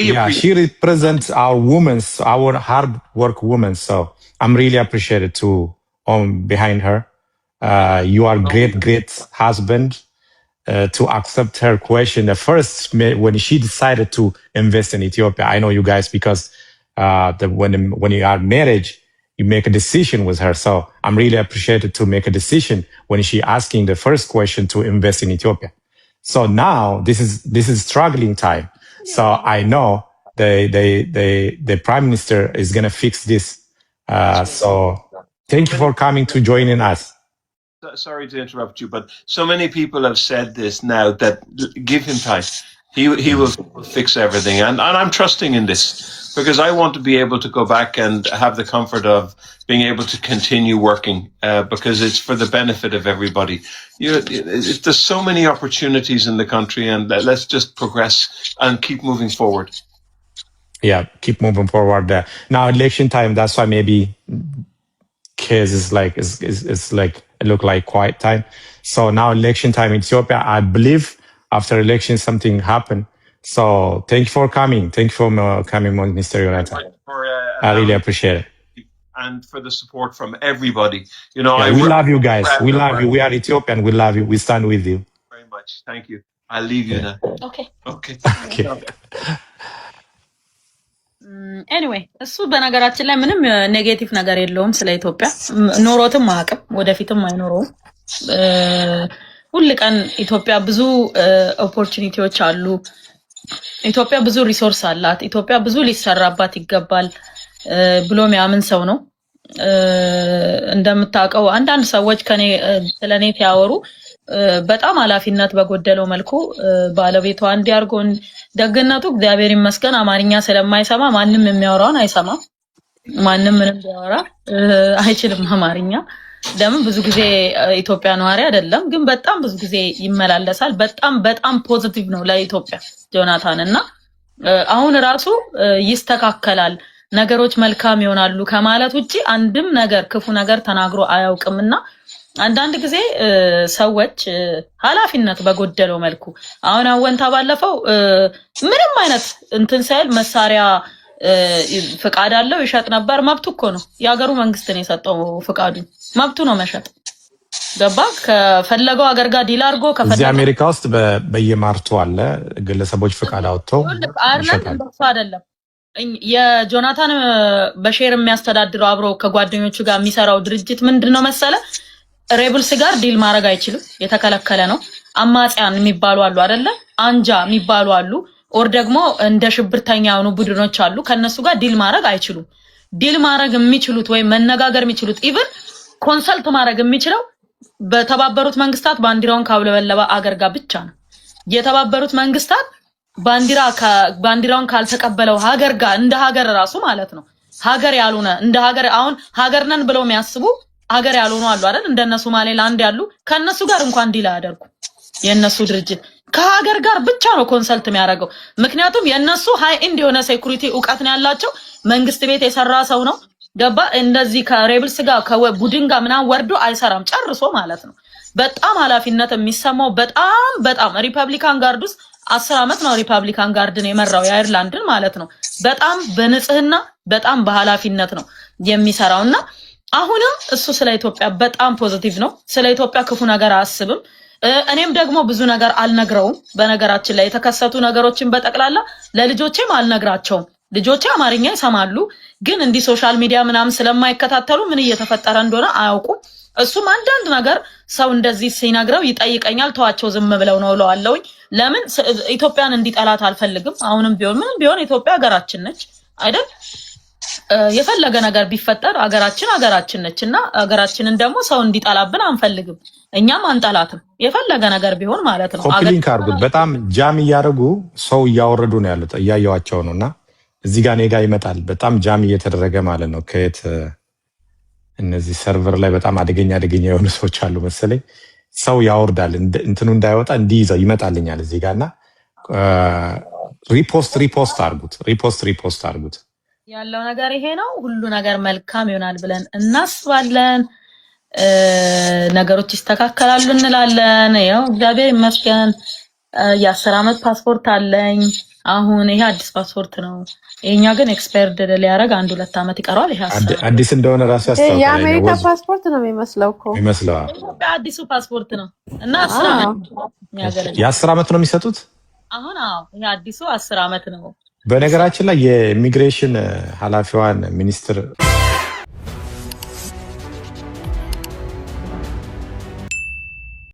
Yeah, appreciate. she represents our women, our hard work women. So I'm really appreciated to behind her. You are great husband to accept her question. At first, when she decided to invest in Ethiopia, I know you guys because when you are married, you make a decision with her. So I'm really appreciated to make a decision when she asking the first question to invest in Ethiopia. So now this is struggling time. So I know the prime minister is gonna fix this. So thank you for coming to joining us. Sorry to interrupt you, but so many people have said this now that give him time. He will fix everything, and I'm trusting in this because I want to be able to go back and have the comfort of being able to continue working because it's for the benefit of everybody. There's so many opportunities in the country, and let's just progress and keep moving forward. Yeah, keep moving forward. Now election time. That's why maybe case is like it's like it look like quiet time. So now election time in Ethiopia. I believe after election something happened. So thank you for coming. Thank you for coming, Mr. Jonathan. I really appreciate it. And for the support from everybody. We love you guys. We love you. We are Ethiopian. We love you. We stand with you. Very much. Thank you. I'll leave you now. Okay. Okay. ኤኒዌይ እሱ በነገራችን ላይ ምንም ኔጌቲቭ ነገር የለውም ስለ ኢትዮጵያ ኖሮትም አቅም ወደፊትም አይኖረውም። ሁሉ ቀን ኢትዮጵያ ብዙ ኦፖርቹኒቲዎች አሉ። ኢትዮጵያ ብዙ ሪሶርስ አላት። ኢትዮጵያ ብዙ ሊሰራባት ይገባል ብሎ የሚያምን ሰው ነው። እንደምታውቀው አንዳንድ ሰዎች ከኔ ስለኔ ያወሩ በጣም ኃላፊነት በጎደለው መልኩ ባለቤቷ እንዲያርጎን ደግነቱ እግዚአብሔር ይመስገን አማርኛ ስለማይሰማ ማንም የሚያወራውን አይሰማም። ማንም ምንም ቢያወራ አይችልም አማርኛ። ለምን ብዙ ጊዜ ኢትዮጵያ ነዋሪ አይደለም፣ ግን በጣም ብዙ ጊዜ ይመላለሳል። በጣም ፖዚቲቭ ነው ለኢትዮጵያ ጆናታን እና አሁን ራሱ ይስተካከላል ነገሮች መልካም ይሆናሉ ከማለት ውጪ አንድም ነገር ክፉ ነገር ተናግሮ አያውቅምና አንዳንድ ጊዜ ሰዎች ኃላፊነት በጎደለው መልኩ አሁን አወንታ ባለፈው ምንም አይነት እንትን ሳይል መሳሪያ ፍቃድ አለው ይሸጥ ነበር። መብቱ እኮ ነው። የሀገሩ መንግስት ነው የሰጠው ፍቃዱ። መብቱ ነው መሸጥ። ገባ ከፈለገው ሀገር ጋር ዲል አድርጎ እዚህ አሜሪካ ውስጥ በየማርቱ አለ ግለሰቦች ፍቃድ አውጥተው ይሸጣሉ። አይደለም የጆናታን በሼር የሚያስተዳድረው አብሮ ከጓደኞቹ ጋር የሚሰራው ድርጅት ምንድነው መሰለ ሬብልስ ጋር ዲል ማድረግ አይችልም፣ የተከለከለ ነው። አማጽያን የሚባሉ አሉ አይደለ? አንጃ የሚባሉ አሉ። ኦር ደግሞ እንደ ሽብርተኛ የሆኑ ቡድኖች አሉ። ከነሱ ጋር ዲል ማድረግ አይችሉም። ዲል ማድረግ የሚችሉት ወይ መነጋገር የሚችሉት ኢቭን ኮንሰልት ማድረግ የሚችለው በተባበሩት መንግስታት ባንዲራውን ካውለበለበ አገር ጋር ብቻ ነው። የተባበሩት መንግስታት ባንዲራውን ካልተቀበለው ሀገር ጋር እንደ ሀገር ራሱ ማለት ነው ሀገር ያልሆነ እንደ ሀገር አሁን ሀገር ነን ብለው የሚያስቡ ሀገር ያልሆኑ አሉ አይደል? እንደነ ሶማሌላንድ ያሉ ከነሱ ጋር እንኳን ዲል አያደርጉ። የነሱ ድርጅት ከሀገር ጋር ብቻ ነው ኮንሰልት የሚያደርገው። ምክንያቱም የነሱ ሃይ ኤንድ የሆነ ሴኩሪቲ ዕውቀት ነው ያላቸው። መንግስት ቤት የሰራ ሰው ነው። ገባ እንደዚህ ከሬብልስ ጋር ከቡድን ጋር ምናምን ወርዶ አይሰራም ጨርሶ ማለት ነው። በጣም ኃላፊነት የሚሰማው በጣም ሪፐብሊካን ጋርድ ውስጥ 10 አመት ነው ሪፐብሊካን ጋርድን የመራው የአየርላንድን ማለት ነው። በጣም በንጽህና በጣም በኃላፊነት ነው የሚሰራውና አሁንም እሱ ስለ ኢትዮጵያ በጣም ፖዚቲቭ ነው። ስለ ኢትዮጵያ ክፉ ነገር አያስብም። እኔም ደግሞ ብዙ ነገር አልነግረውም። በነገራችን ላይ የተከሰቱ ነገሮችን በጠቅላላ ለልጆቼም አልነግራቸውም። ልጆቼ አማርኛ ይሰማሉ፣ ግን እንዲህ ሶሻል ሚዲያ ምናምን ስለማይከታተሉ ምን እየተፈጠረ እንደሆነ አያውቁም። እሱም አንዳንድ ነገር ሰው እንደዚህ ሲነግረው ይጠይቀኛል። ተዋቸው ዝም ብለው ነው እለዋለሁኝ። ለምን ኢትዮጵያን እንዲጠላት አልፈልግም። አሁንም ቢሆን ምንም ቢሆን ኢትዮጵያ ሀገራችን ነች አይደል? የፈለገ ነገር ቢፈጠር ሀገራችን ነችና ሀገራችንን ደግሞ ሰው እንዲጠላብን አንፈልግም። እኛም አንጠላትም። የፈለገ ነገር ቢሆን ማለት ነው። ኮፕሊንክ አድርጉት። በጣም ጃም እያደረጉ ሰው እያወረዱ ነው ያሉት፣ እያየዋቸው ነውና እዚህ ጋር ኔጋ ይመጣል። በጣም ጃም እየተደረገ ማለት ነው። ከየት እነዚህ ሰርቨር ላይ በጣም አደገኛ የሆኑ ሰዎች አሉ መሰለኝ። ሰው ያወርዳል እንትኑ እንዳይወጣ እንዲይዘው ይመጣልኛል እዚህ ጋርና ሪፖስት አድርጉት። ያለው ነገር ይሄ ነው። ሁሉ ነገር መልካም ይሆናል ብለን እናስባለን። ነገሮች ይስተካከላሉ እንላለን። ያው እግዚአብሔር ይመስገን የ10 አመት ፓስፖርት አለኝ። አሁን ይሄ አዲስ ፓስፖርት ነው። ይሄኛ ግን ኤክስፓየርድ ሊያደርግ 1-2 ዓመት ይቀረዋል። ይሄ አዲስ እንደሆነ ራሱ ያስታውቃል። የአሜሪካ ፓስፖርት ነው የሚመስለው እኮ ይመስለዋል። አዲሱ ፓስፖርት ነው እና 10 ዓመት የ10 ዓመት ነው የሚሰጡት አሁን። ይሄ አዲሱ 10 ዓመት ነው። በነገራችን ላይ የኢሚግሬሽን ኃላፊዋን ሚኒስትር